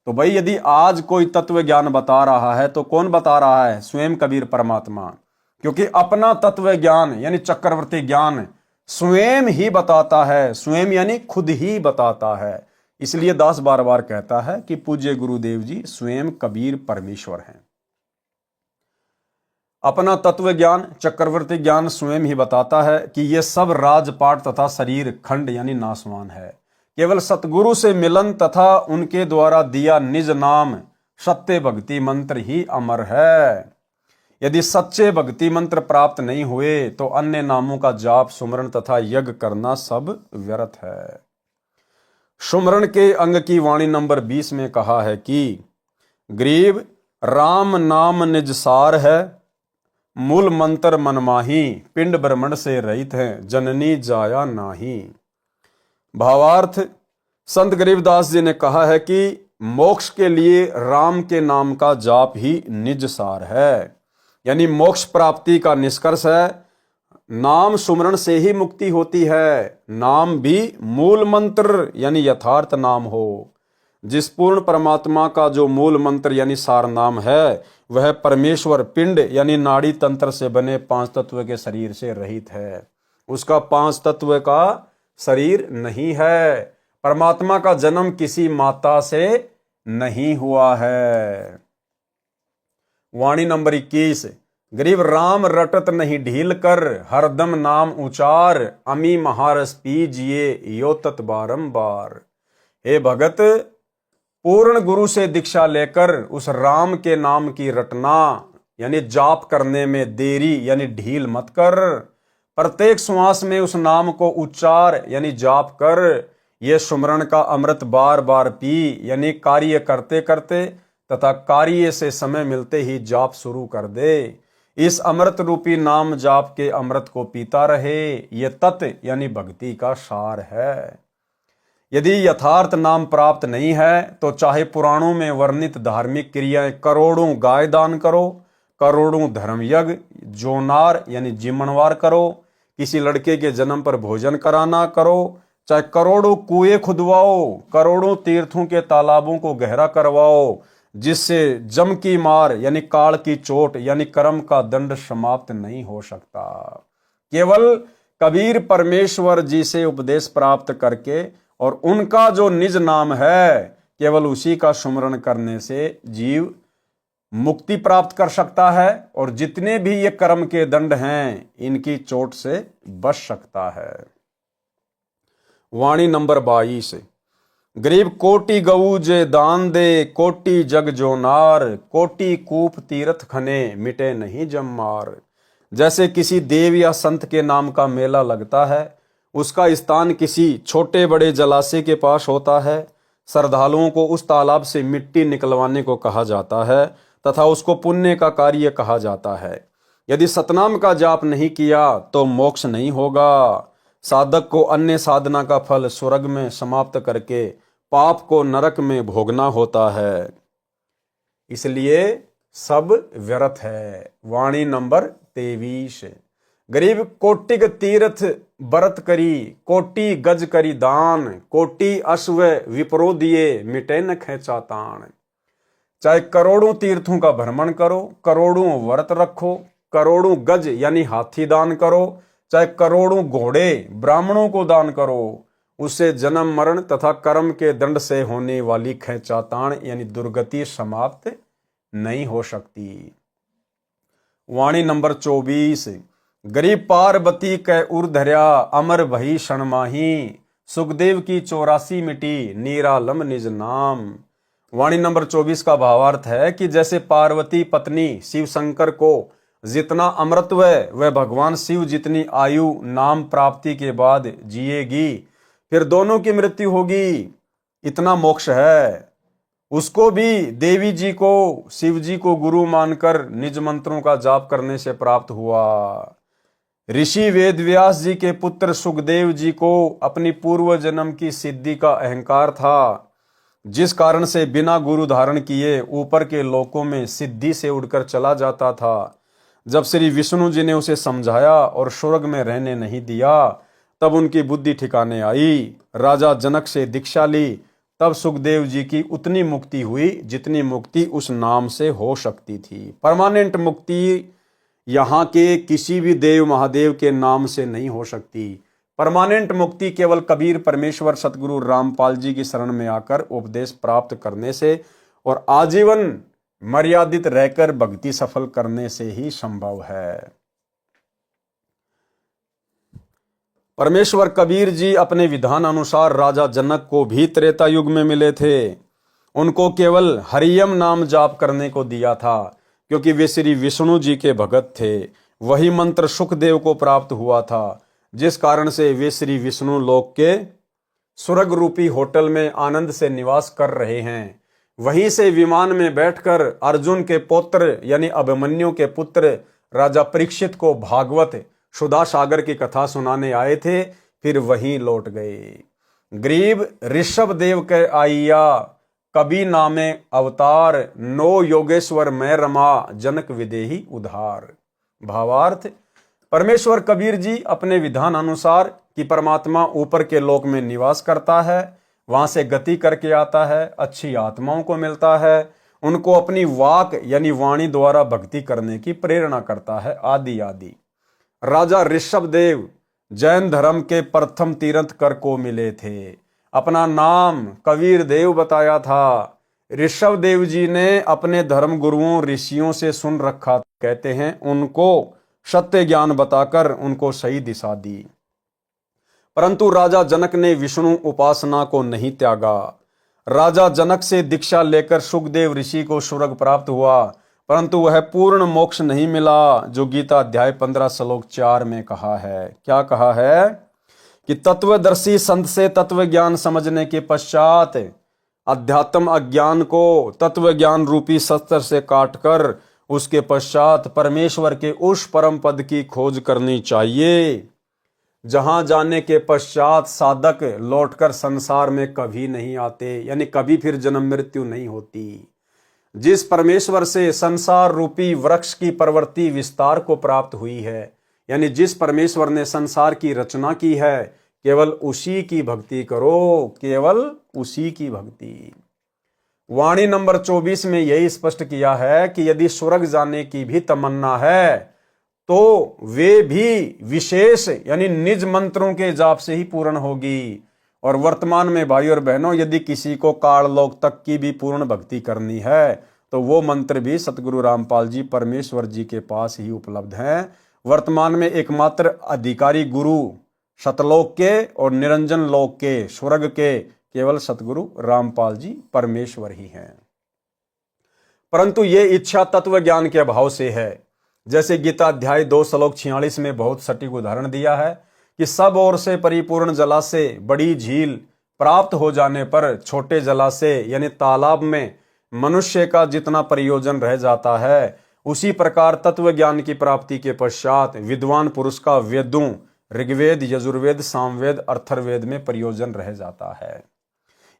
तो भाई यदि आज कोई तत्व ज्ञान बता रहा है तो कौन बता रहा है? स्वयं कबीर परमात्मा, क्योंकि अपना तत्व ज्ञान यानी चक्रवर्ती ज्ञान स्वयं ही बताता है। स्वयं यानी खुद ही बताता है। इसलिए दास बार बार कहता है कि पूज्य गुरुदेव जी स्वयं कबीर परमेश्वर हैं। अपना तत्व ज्ञान चक्रवर्ती ज्ञान स्वयं ही बताता है कि यह सब राजपाट तथा शरीर खंड यानी नासवान है। केवल सतगुरु से मिलन तथा उनके द्वारा दिया निज नाम सत्य भक्ति मंत्र ही अमर है। यदि सच्चे भक्ति मंत्र प्राप्त नहीं हुए तो अन्य नामों का जाप सुमरण तथा यज्ञ करना सब व्यर्थ है। सुमरण के अंग की वाणी नंबर 20 में कहा है कि गरीब राम नाम निज सार है, मूल मंत्र मनमाही, पिंड ब्रह्मण से रहित है, जननी जाया नाही। भावार्थ, संत गरीबदास जी ने कहा है कि मोक्ष के लिए राम के नाम का जाप ही निज सार है, यानी मोक्ष प्राप्ति का निष्कर्ष है। नाम सुमरण से ही मुक्ति होती है। नाम भी मूल मंत्र यानी यथार्थ नाम हो। जिस पूर्ण परमात्मा का जो मूल मंत्र यानी सार नाम है वह परमेश्वर पिंड यानी नाड़ी तंत्र से बने 5 तत्व के शरीर से रहित है। उसका 5 तत्व का शरीर नहीं है। परमात्मा का जन्म किसी माता से नहीं हुआ है। वाणी नंबर 21। गरीब राम रटत नहीं ढील कर, हरदम नाम उचार, अमी महारस पीजिए यो तत् बारंबार। हे भगत, पूर्ण गुरु से दीक्षा लेकर उस राम के नाम की रटना यानी जाप करने में देरी यानी ढील मत कर। प्रत्येक श्वास में उस नाम को उच्चार यानी जाप कर। ये सुमरण का अमृत बार बार पी यानी कार्य करते करते तथा कार्य से समय मिलते ही जाप शुरू कर दे। इस अमृत रूपी नाम जाप के अमृत को पीता रहे। ये तत्व यानी भक्ति का सार है। यदि यथार्थ नाम प्राप्त नहीं है तो चाहे पुराणों में वर्णित धार्मिक क्रियाएं करोड़ों गाय दान करो, करोड़ों धर्म यज्ञ जोनार यानी जिमणवार करो, किसी लड़के के जन्म पर भोजन कराना करो, चाहे करोड़ों कुएं खुदवाओ, करोड़ों तीर्थों के तालाबों को गहरा करवाओ, जिससे जम की मार यानी काल की चोट यानी कर्म का दंड समाप्त नहीं हो सकता। केवल कबीर परमेश्वर जी से उपदेश प्राप्त करके और उनका जो निज नाम है केवल उसी का सुमरण करने से जीव मुक्ति प्राप्त कर सकता है और जितने भी ये कर्म के दंड हैं इनकी चोट से बच सकता है। वाणी नंबर 22। गरीब कोटि गऊ जे दान दे, कोटि जग जो नार, कोटि कूप तीर्थ खने मिटे नहीं जम्मार। जैसे किसी देव या संत के नाम का मेला लगता है, उसका स्थान किसी छोटे बड़े जलाशय के पास होता है। श्रद्धालुओं को उस तालाब से मिट्टी निकलवाने को कहा जाता है तथा उसको पुण्य का कार्य कहा जाता है। यदि सतनाम का जाप नहीं किया तो मोक्ष नहीं होगा। साधक को अन्य साधना का फल स्वर्ग में समाप्त करके पाप को नरक में भोगना होता है, इसलिए सब व्यर्थ है। वाणी नंबर 23। गरीब कोटिग तीर्थ बरत करी, कोटि गज करी दान, कोटि अश्व विप्रो दिए मिटे न खेचा तान। चाहे करोड़ों तीर्थों का भ्रमण करो, करोड़ों व्रत रखो, करोड़ों गज यानी हाथी दान करो, चाहे करोड़ों घोड़े ब्राह्मणों को दान करो, उससे जन्म मरण तथा कर्म के दंड से होने वाली खेचाताण यानी दुर्गति समाप्त नहीं हो सकती। वाणी नंबर 24। गरीब पार्वती कै उर धर्या, अमर भई क्षणमाही, सुखदेव की 84 मिटी निरालम निज नाम। वाणी नंबर 24 का भावार्थ है कि जैसे पार्वती पत्नी शिव शंकर को जितना अमृतत्व वह भगवान शिव जितनी आयु नाम प्राप्ति के बाद जिएगी, फिर दोनों की मृत्यु होगी, इतना मोक्ष है। उसको भी देवी जी को शिव जी को गुरु मानकर निज मंत्रों का जाप करने से प्राप्त हुआ। ऋषि वेदव्यास जी के पुत्र सुखदेव जी को अपनी पूर्व जन्म की सिद्धि का अहंकार था, जिस कारण से बिना गुरु धारण किए ऊपर के लोकों में सिद्धि से उड़कर चला जाता था। जब श्री विष्णु जी ने उसे समझाया और स्वर्ग में रहने नहीं दिया, तब उनकी बुद्धि ठिकाने आई। राजा जनक से दीक्षा ली, तब सुखदेव जी की उतनी मुक्ति हुई जितनी मुक्ति उस नाम से हो सकती थी। परमानेंट मुक्ति यहाँ के किसी भी देव महादेव के नाम से नहीं हो सकती। परमानेंट मुक्ति केवल कबीर परमेश्वर सतगुरु रामपाल जी की शरण में आकर उपदेश प्राप्त करने से और आजीवन मर्यादित रहकर भक्ति सफल करने से ही संभव है। परमेश्वर कबीर जी अपने विधान अनुसार राजा जनक को भी त्रेता युग में मिले थे। उनको केवल हरियम नाम जाप करने को दिया था, क्योंकि वे श्री विष्णु जी के भगत थे। वही मंत्र सुखदेव को प्राप्त हुआ था, जिस कारण से वे श्री विष्णु लोक के स्वर्ग रूपी होटल में आनंद से निवास कर रहे हैं। वहीं से विमान में बैठकर अर्जुन के पुत्र यानी अभिमन्यु के पुत्र राजा परीक्षित को भागवत सुधा सागर की कथा सुनाने आए थे, फिर वहीं लौट गए। गरीब ऋषभ देव के आइया, कबी नामे अवतार, नो योगेश्वर मैं रमा, जनक विदेही उधार। भावार्थ, परमेश्वर कबीर जी अपने विधान अनुसार कि परमात्मा ऊपर के लोक में निवास करता है, वहां से गति करके आता है, अच्छी आत्माओं को मिलता है, उनको अपनी वाक यानी वाणी द्वारा भक्ति करने की प्रेरणा करता है, आदि आदि। राजा ऋषभ देव जैन धर्म के प्रथम तीर्थंकर को मिले थे। अपना नाम कबीर देव बताया था। ऋषभ देव जी ने अपने धर्म गुरुओं ऋषियों से सुन रखा, कहते हैं उनको सत्य ज्ञान बताकर उनको सही दिशा दी। परंतु राजा जनक ने विष्णु उपासना को नहीं त्यागा। राजा जनक से दीक्षा लेकर सुखदेव ऋषि को स्वर्ग प्राप्त हुआ, परंतु वह पूर्ण मोक्ष नहीं मिला, जो गीता अध्याय 15 श्लोक 4 में कहा है। क्या कहा है कि तत्वदर्शी संत से तत्व ज्ञान समझने के पश्चात अध्यात्म अज्ञान को तत्व ज्ञान रूपी शस्त्र से काटकर उसके पश्चात परमेश्वर के उस परम पद की खोज करनी चाहिए, जहां जाने के पश्चात साधक लौटकर संसार में कभी नहीं आते, यानी कभी फिर जन्म मृत्यु नहीं होती। जिस परमेश्वर से संसार रूपी वृक्ष की प्रवृत्ति विस्तार को प्राप्त हुई है, यानी जिस परमेश्वर ने संसार की रचना की है, केवल उसी की भक्ति करो, केवल उसी की भक्ति। वाणी नंबर 24 में यही स्पष्ट किया है कि यदि स्वर्ग जाने की भी तमन्ना है तो वे भी विशेष यानी निज मंत्रों के जाप से ही पूर्ण होगी। और वर्तमान में भाई और बहनों, यदि किसी को काललोक तक की भी पूर्ण भक्ति करनी है तो वो मंत्र भी सतगुरु रामपाल जी परमेश्वर जी के पास ही उपलब्ध हैं। वर्तमान में एकमात्र अधिकारी गुरु सतलोक के और निरंजन लोक के स्वर्ग के केवल सतगुरु रामपाल जी परमेश्वर ही हैं। परंतु ये इच्छा तत्व ज्ञान के अभाव से है। जैसे गीता अध्याय 2 श्लोक 46 में बहुत सटीक उदाहरण दिया है कि सब ओर से परिपूर्ण जलाशय बड़ी झील प्राप्त हो जाने पर छोटे जलाशय यानी तालाब में मनुष्य का जितना प्रयोजन रह जाता है, उसी प्रकार तत्व ज्ञान की प्राप्ति के पश्चात विद्वान पुरुष का वेदों ऋग्वेद यजुर्वेद सामवेद अथर्ववेद में प्रयोजन रह जाता है।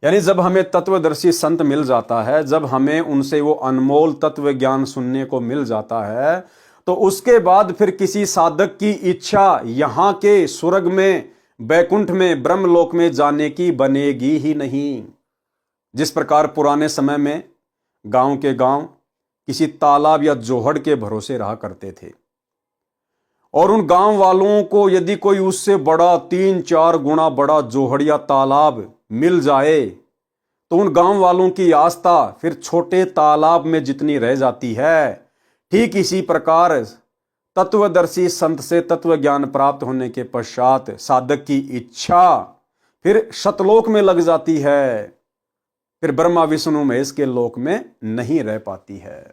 यानी जब हमें तत्वदर्शी संत मिल जाता है, जब हमें उनसे वो अनमोल तत्व ज्ञान सुनने को मिल जाता है, तो उसके बाद फिर किसी साधक की इच्छा यहाँ के स्वर्ग में बैकुंठ में ब्रह्मलोक में जाने की बनेगी ही नहीं। जिस प्रकार पुराने समय में गांव के गांव किसी तालाब या जोहड़ के भरोसे रहा करते थे, और उन गांव वालों को यदि कोई उससे बड़ा 3-4 गुना बड़ा जोहड़ या तालाब मिल जाए तो उन गांव वालों की आस्था फिर छोटे तालाब में जितनी रह जाती है, ठीक इसी प्रकार तत्वदर्शी संत से तत्व ज्ञान प्राप्त होने के पश्चात साधक की इच्छा फिर शतलोक में लग जाती है, फिर ब्रह्मा विष्णु महेश के लोक में नहीं रह पाती है।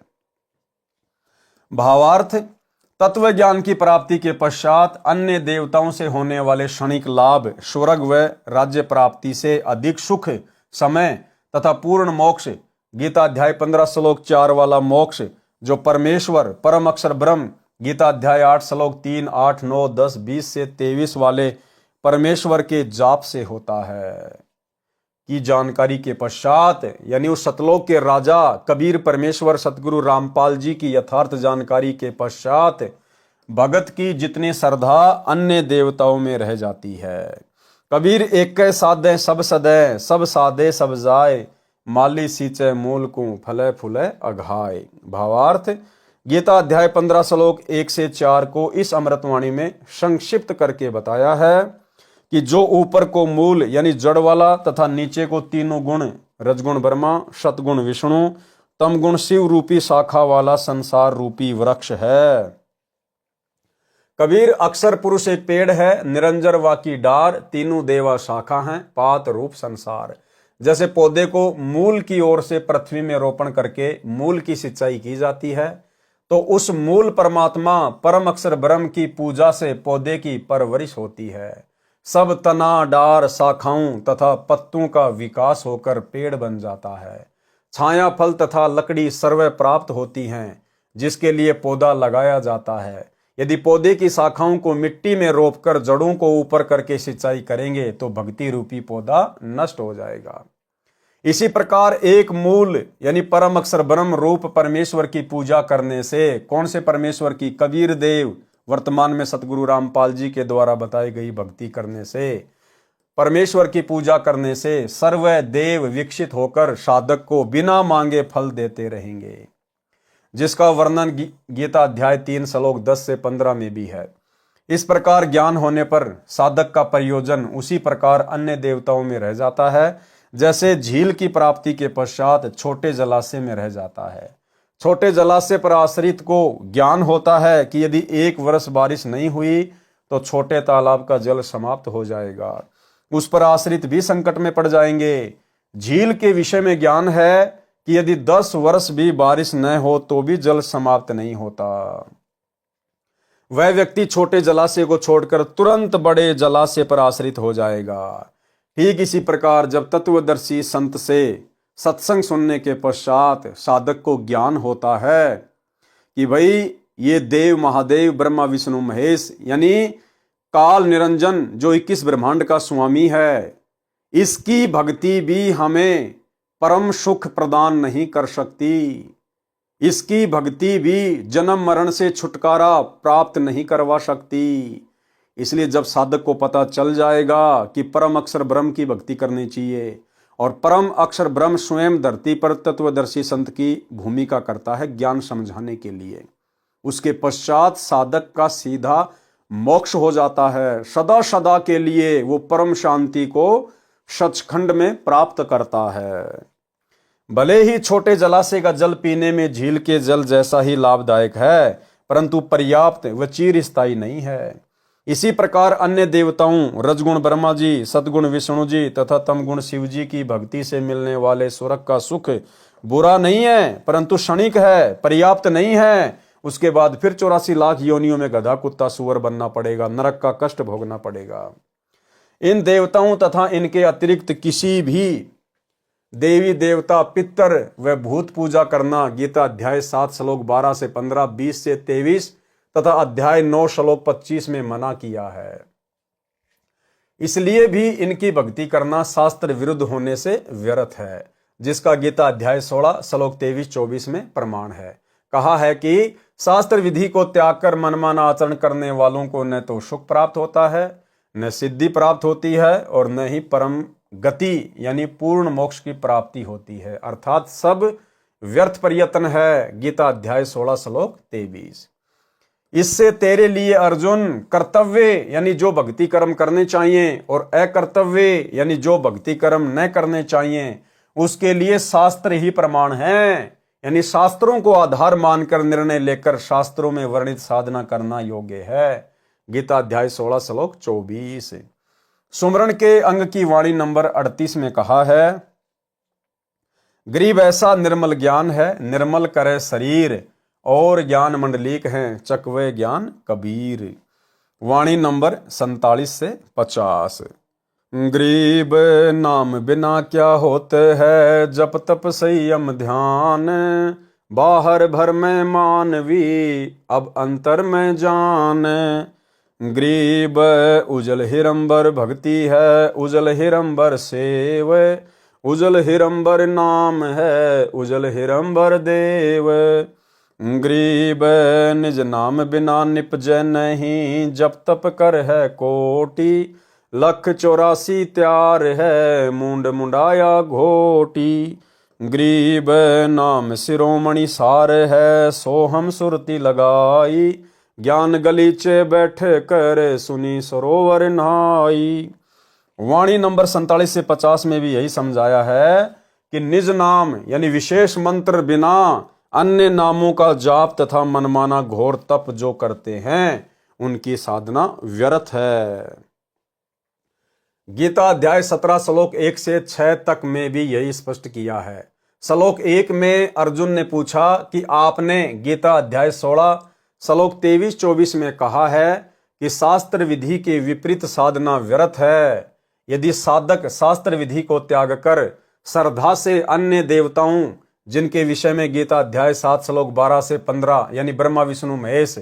भावार्थ, तत्व ज्ञान की प्राप्ति के पश्चात अन्य देवताओं से होने वाले क्षणिक लाभ, स्वर्ग व राज्य प्राप्ति से अधिक सुख, समय तथा पूर्ण मोक्ष, गीता अध्याय 15 श्लोक 4 वाला मोक्ष जो परमेश्वर परम अक्षर ब्रह्म गीता अध्याय 8 श्लोक 3, 8, 9, 10, 20 से 23 वाले परमेश्वर के जाप से होता है की जानकारी के पश्चात, यानी उस सतलोक के राजा कबीर परमेश्वर सतगुरु रामपाल जी की यथार्थ जानकारी के पश्चात भगत की जितनी श्रद्धा अन्य देवताओं में रह जाती है। कबीर एक साधे सब सदै, सब साधे सब जाए, माली सींचे मूल को फले फूले अघाए। भावार्थ, गीता अध्याय 15 श्लोक 1 से 4 को इस अमृतवाणी में संक्षिप्त करके बताया है कि जो ऊपर को मूल यानी जड़ वाला तथा नीचे को तीनों गुण रजगुण ब्रह्मा, सतगुण विष्णु, तमगुण शिव रूपी शाखा वाला संसार रूपी वृक्ष है। कबीर अक्षर पुरुष एक पेड़ है, निरंजन वा की डार, तीनों देवा शाखा हैं, पात रूप संसार। जैसे पौधे को मूल की ओर से पृथ्वी में रोपण करके मूल की सिंचाई की जाती है, तो उस मूल परमात्मा परम अक्षर ब्रह्म की पूजा से पौधे की परवरिश होती है। सब तना डार शाखाओं तथा पत्तों का विकास होकर पेड़ बन जाता है। छाया फल तथा लकड़ी सर्व प्राप्त होती हैं, जिसके लिए पौधा लगाया जाता है। यदि पौधे की शाखाओं को मिट्टी में रोपकर जड़ों को ऊपर करके सिंचाई करेंगे तो भक्ति रूपी पौधा नष्ट हो जाएगा। इसी प्रकार एक मूल यानी परम अक्षर ब्रह्म रूप परमेश्वर की पूजा करने से, कौन से परमेश्वर की? कबीर देव वर्तमान में सतगुरु रामपाल जी के द्वारा बताई गई भक्ति करने से, परमेश्वर की पूजा करने से सर्व देव विकसित होकर साधक को बिना मांगे फल देते रहेंगे, जिसका वर्णन गीता अध्याय 3 श्लोक 10 से 15 में भी है। इस प्रकार ज्ञान होने पर साधक का प्रयोजन उसी प्रकार अन्य देवताओं में रह जाता है, जैसे झील की प्राप्ति के पश्चात छोटे जलाशय में रह जाता है। छोटे जलाशय पर आश्रित को ज्ञान होता है कि यदि 1 वर्ष बारिश नहीं हुई तो छोटे तालाब का जल समाप्त हो जाएगा, उस पर आश्रित भी संकट में पड़ जाएंगे। झील के विषय में ज्ञान है कि यदि 10 वर्ष भी बारिश न हो तो भी जल समाप्त नहीं होता। वह व्यक्ति छोटे जलाशय को छोड़कर तुरंत बड़े जलाशय पर आश्रित हो जाएगा। ठीक इसी प्रकार जब तत्वदर्शी संत से सत्संग सुनने के पश्चात साधक को ज्ञान होता है कि भाई ये देव महादेव ब्रह्मा विष्णु महेश यानी काल निरंजन जो 21 ब्रह्मांड का स्वामी है, इसकी भक्ति भी हमें परम सुख प्रदान नहीं कर सकती, इसकी भक्ति भी जन्म मरण से छुटकारा प्राप्त नहीं करवा सकती। इसलिए जब साधक को पता चल जाएगा कि परम अक्षर ब्रह्म की भक्ति करनी चाहिए और परम अक्षर ब्रह्म स्वयं धरती पर तत्वदर्शी संत की भूमिका करता है ज्ञान समझाने के लिए, उसके पश्चात साधक का सीधा मोक्ष हो जाता है। सदा सदा के लिए वो परम शांति को सचखंड में प्राप्त करता है। भले ही छोटे जलाशय का जल पीने में झील के जल जैसा ही लाभदायक है, परंतु पर्याप्त व चिरस्थायी नहीं है। इसी प्रकार अन्य देवताओं रजगुण ब्रह्मा जी, सतगुण विष्णु जी तथा तमगुण शिव जी की भक्ति से मिलने वाले स्वर्ग का सुख बुरा नहीं है, परंतु क्षणिक है, पर्याप्त नहीं है। उसके बाद फिर 84 लाख योनियों में गधा कुत्ता सुअर बनना पड़ेगा, नरक का कष्ट भोगना पड़ेगा। इन देवताओं तथा इनके अतिरिक्त किसी भी देवी देवता पितर व भूत पूजा करना गीता अध्याय 7 श्लोक 12 से 15, 20 से 23 तथा अध्याय 9 श्लोक 25 में मना किया है। इसलिए भी इनकी भक्ति करना शास्त्र विरुद्ध होने से व्यर्थ है, जिसका गीता अध्याय 16 श्लोक 23-24 में प्रमाण है। कहा है कि शास्त्र विधि को त्याग कर मनमाना आचरण करने वालों को न तो सुख प्राप्त होता है, न सिद्धि प्राप्त होती है और न ही परम गति यानी पूर्ण मोक्ष की प्राप्ति होती है, अर्थात सब व्यर्थ प्रयत्न है। गीता अध्याय 16 श्लोक 23। इससे तेरे लिए अर्जुन कर्तव्य यानी जो भक्ति कर्म करने चाहिए और अकर्तव्य यानी जो भक्ति कर्म न करने चाहिए उसके लिए शास्त्र ही प्रमाण है, यानी शास्त्रों को आधार मानकर निर्णय लेकर शास्त्रों में वर्णित साधना करना योग्य है। गीता अध्याय 16 श्लोक 24। सुमरण के अंग की वाणी नंबर 38 में कहा है, गरीब ऐसा निर्मल ज्ञान है, निर्मल करे शरीर और ज्ञान मंडलीक हैं, चकवे ज्ञान कबीर। वाणी नंबर 47 से 50। गरीब नाम बिना क्या होते है, जप तप संयम ध्यान, बाहर भर में मानवी अब अंतर में जान। गरीब उजल हिरंबर भक्ति है, उजल हिरंबर सेव, उजल हिरंबर नाम है, उजल हिरंबर देव। गरीब निज नाम बिना निपजै नहीं, जप तप कर है कोटि, 184 त्यार है, मुंड मुंडाया घोटी। गरीब नाम शिरोमणि सार है, सोहम सुरती लगाई, ज्ञान गलीचे बैठ कर सुनी सरोवर नहाई। वाणी नंबर 47 से 50 में भी यही समझाया है कि निज नाम यानी विशेष मंत्र बिना अन्य नामों का जाप तथा मनमाना घोर तप जो करते हैं उनकी साधना व्यर्थ है। गीता अध्याय 17 श्लोक 1 से 6 तक में भी यही स्पष्ट किया है। श्लोक 1 में अर्जुन ने पूछा कि आपने गीता अध्याय 16 श्लोक 23-24 में कहा है कि शास्त्र विधि के विपरीत साधना व्यर्थ है। यदि साधक शास्त्र विधि को त्याग कर श्रद्धा से अन्य देवताओं जिनके विषय में गीता अध्याय 7 श्लोक 12 से 15 यानी ब्रह्मा विष्णु महेश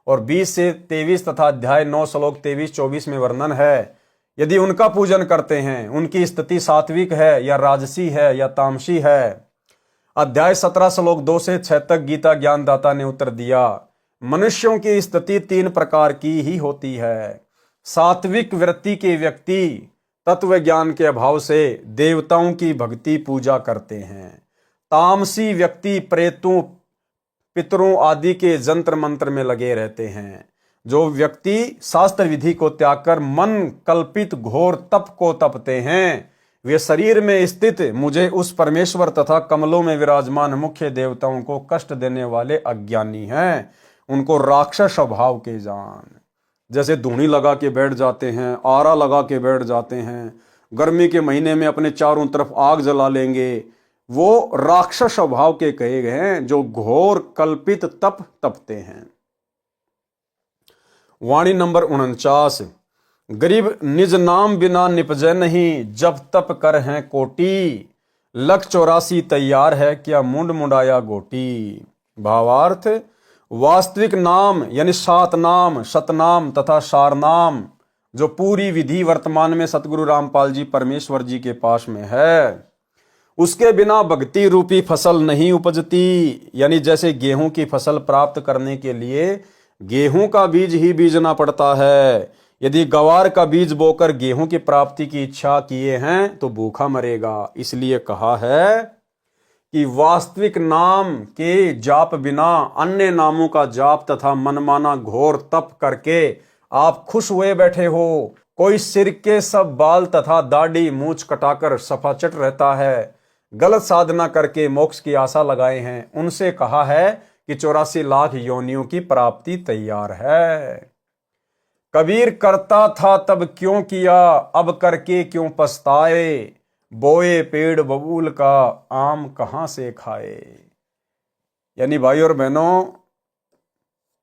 और 20 से 23 तथा अध्याय 9 श्लोक 23-24 में वर्णन है, यदि उनका पूजन करते हैं, उनकी स्थिति सात्विक है या राजसी है या तामसी है। अध्याय 17 श्लोक 2 से 6 तक गीता ज्ञानदाता ने उत्तर दिया, मनुष्यों की स्थिति 3 प्रकार की ही होती है। सात्विक वृत्ति के व्यक्ति तत्व ज्ञान के अभाव से देवताओं की भक्ति पूजा करते हैं। तामसी व्यक्ति प्रेतों पितरों आदि के जंत्र मंत्र में लगे रहते हैं। जो व्यक्ति शास्त्र विधि को त्याग कर मन कल्पित घोर तप को तपते हैं वे शरीर में स्थित मुझे उस परमेश्वर तथा कमलों में विराजमान मुख्य देवताओं को कष्ट देने वाले अज्ञानी हैं, उनको राक्षस स्वभाव के जान। जैसे धूनी लगा के बैठ जाते हैं, आरा लगा के बैठ जाते हैं, गर्मी के महीने में अपने चारों तरफ आग जला लेंगे, वो राक्षस स्वभाव के कहे गए हैं, जो घोर कल्पित तप तपते हैं। वाणी नंबर 49। गरीब निज नाम बिना निपजै नहीं, जब तप कर हैं कोटि, लख 84 तैयार है क्या मुंड मुंडाया गोटी। भावार्थ, वास्तविक नाम यानी सात नाम, सतनाम तथा सारनाम, जो पूरी विधि वर्तमान में सतगुरु रामपाल जी परमेश्वर जी के पास में है, उसके बिना भक्ति रूपी फसल नहीं उपजती। यानी जैसे गेहूं की फसल प्राप्त करने के लिए गेहूं का बीज ही बीजना पड़ता है। यदि गवार का बीज बोकर गेहूं की प्राप्ति की इच्छा किए हैं तो भूखा मरेगा। इसलिए कहा है कि वास्तविक नाम के जाप बिना अन्य नामों का जाप तथा मनमाना घोर तप करके आप खुश हुए बैठे हो। कोई सिर के सब बाल तथा दाढ़ी मूछ कटाकर सफाचट रहता है, गलत साधना करके मोक्ष की आशा लगाए हैं, उनसे कहा है कि 84 लाख योनियों की प्राप्ति तैयार है। कबीर करता था तब क्यों किया, अब करके क्यों पछताए, बोए पेड़ बबूल का आम कहां से खाए। यानी भाई और बहनों,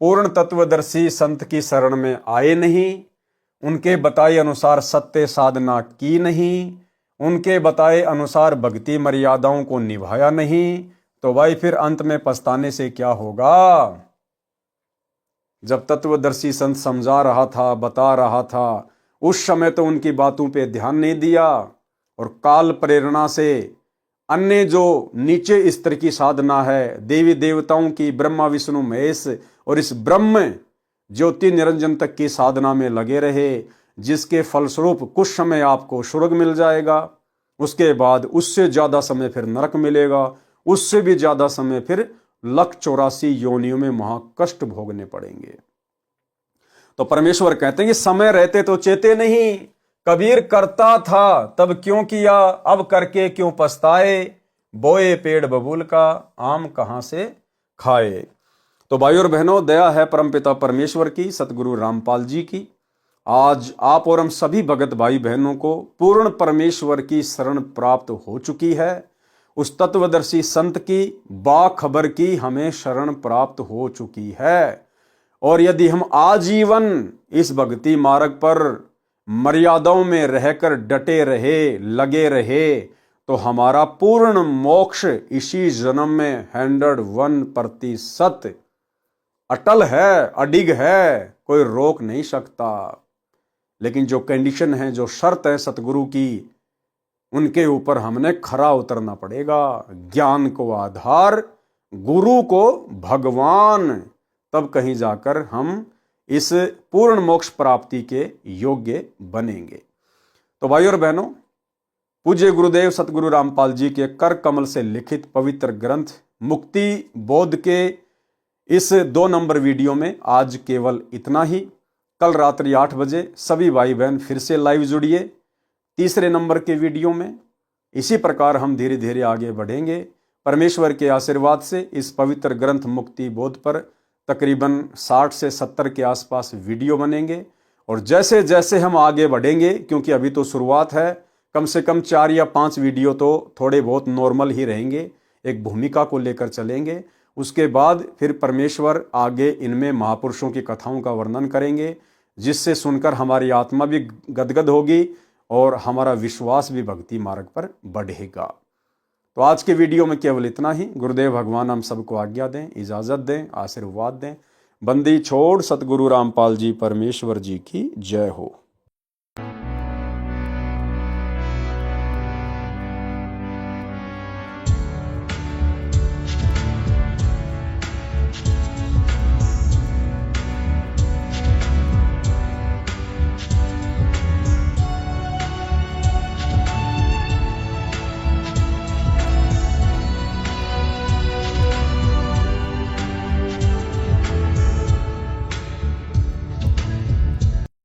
पूर्ण तत्वदर्शी संत की शरण में आए नहीं, उनके बताए अनुसार सत्य साधना की नहीं, उनके बताए अनुसार भक्ति मर्यादाओं को निभाया नहीं, तो भाई फिर अंत में पछताने से क्या होगा। जब तत्वदर्शी संत समझा रहा था, बता रहा था, उस समय तो उनकी बातों पे ध्यान नहीं दिया और काल प्रेरणा से अन्य जो नीचे स्तर की साधना है, देवी देवताओं की, ब्रह्मा विष्णु महेश और इस ब्रह्म ज्योति निरंजन तक की साधना में लगे रहे, जिसके फलस्वरूप कुछ समय आपको स्वर्ग मिल जाएगा, उसके बाद उससे ज्यादा समय फिर नरक मिलेगा, उससे भी ज्यादा समय फिर लख 84 योनियों में महाकष्ट भोगने पड़ेंगे। तो परमेश्वर कहते हैं कि समय रहते तो चेते नहीं, कबीर करता था तब क्यों किया, अब करके क्यों पछताए, बोए पेड़ बबूल का आम कहां से खाए। तो भाई और बहनों, दया है परमपिता परमेश्वर की, सतगुरु रामपाल जी की। आज आप और हम सभी भगत भाई बहनों को पूर्ण परमेश्वर की शरण प्राप्त हो चुकी है। उस तत्वदर्शी संत की बाखबर की हमें शरण प्राप्त हो चुकी है। और यदि हम आजीवन इस भक्ति मार्ग पर मर्यादाओं में रहकर डटे रहे, लगे रहे, तो हमारा पूर्ण मोक्ष इसी जन्म में 101% अटल है, अडिग है, कोई रोक नहीं सकता। लेकिन जो कंडीशन है, जो शर्त है सतगुरु की, उनके ऊपर हमने खरा उतरना पड़ेगा। ज्ञान को आधार, गुरु को भगवान, तब कहीं जाकर हम इस पूर्ण मोक्ष प्राप्ति के योग्य बनेंगे। तो भाई और बहनों, पूज्य गुरुदेव सतगुरु रामपाल जी के कर कमल से लिखित पवित्र ग्रंथ मुक्ति बोध के इस 2 नंबर वीडियो में आज केवल इतना ही। कल रात्रि 8 बजे सभी भाई बहन फिर से लाइव जुड़िए 3रे नंबर के वीडियो में। इसी प्रकार हम धीरे धीरे आगे बढ़ेंगे। परमेश्वर के आशीर्वाद से इस पवित्र ग्रंथ मुक्ति बोध पर तकरीबन 60 से 70 के आसपास वीडियो बनेंगे। और जैसे जैसे हम आगे बढ़ेंगे, क्योंकि अभी तो शुरुआत है, कम से कम 4 या 5 वीडियो तो थोड़े बहुत नॉर्मल ही रहेंगे, एक भूमिका को लेकर चलेंगे। उसके बाद फिर परमेश्वर आगे इनमें महापुरुषों की कथाओं का वर्णन करेंगे, जिससे सुनकर हमारी आत्मा भी गदगद होगी और हमारा विश्वास भी भक्ति मार्ग पर बढ़ेगा। तो आज के वीडियो में केवल इतना ही। गुरुदेव भगवान हम सबको आज्ञा दें, इजाज़त दें, आशीर्वाद दें। बंदी छोड़ सतगुरु रामपाल जी परमेश्वर जी की जय हो।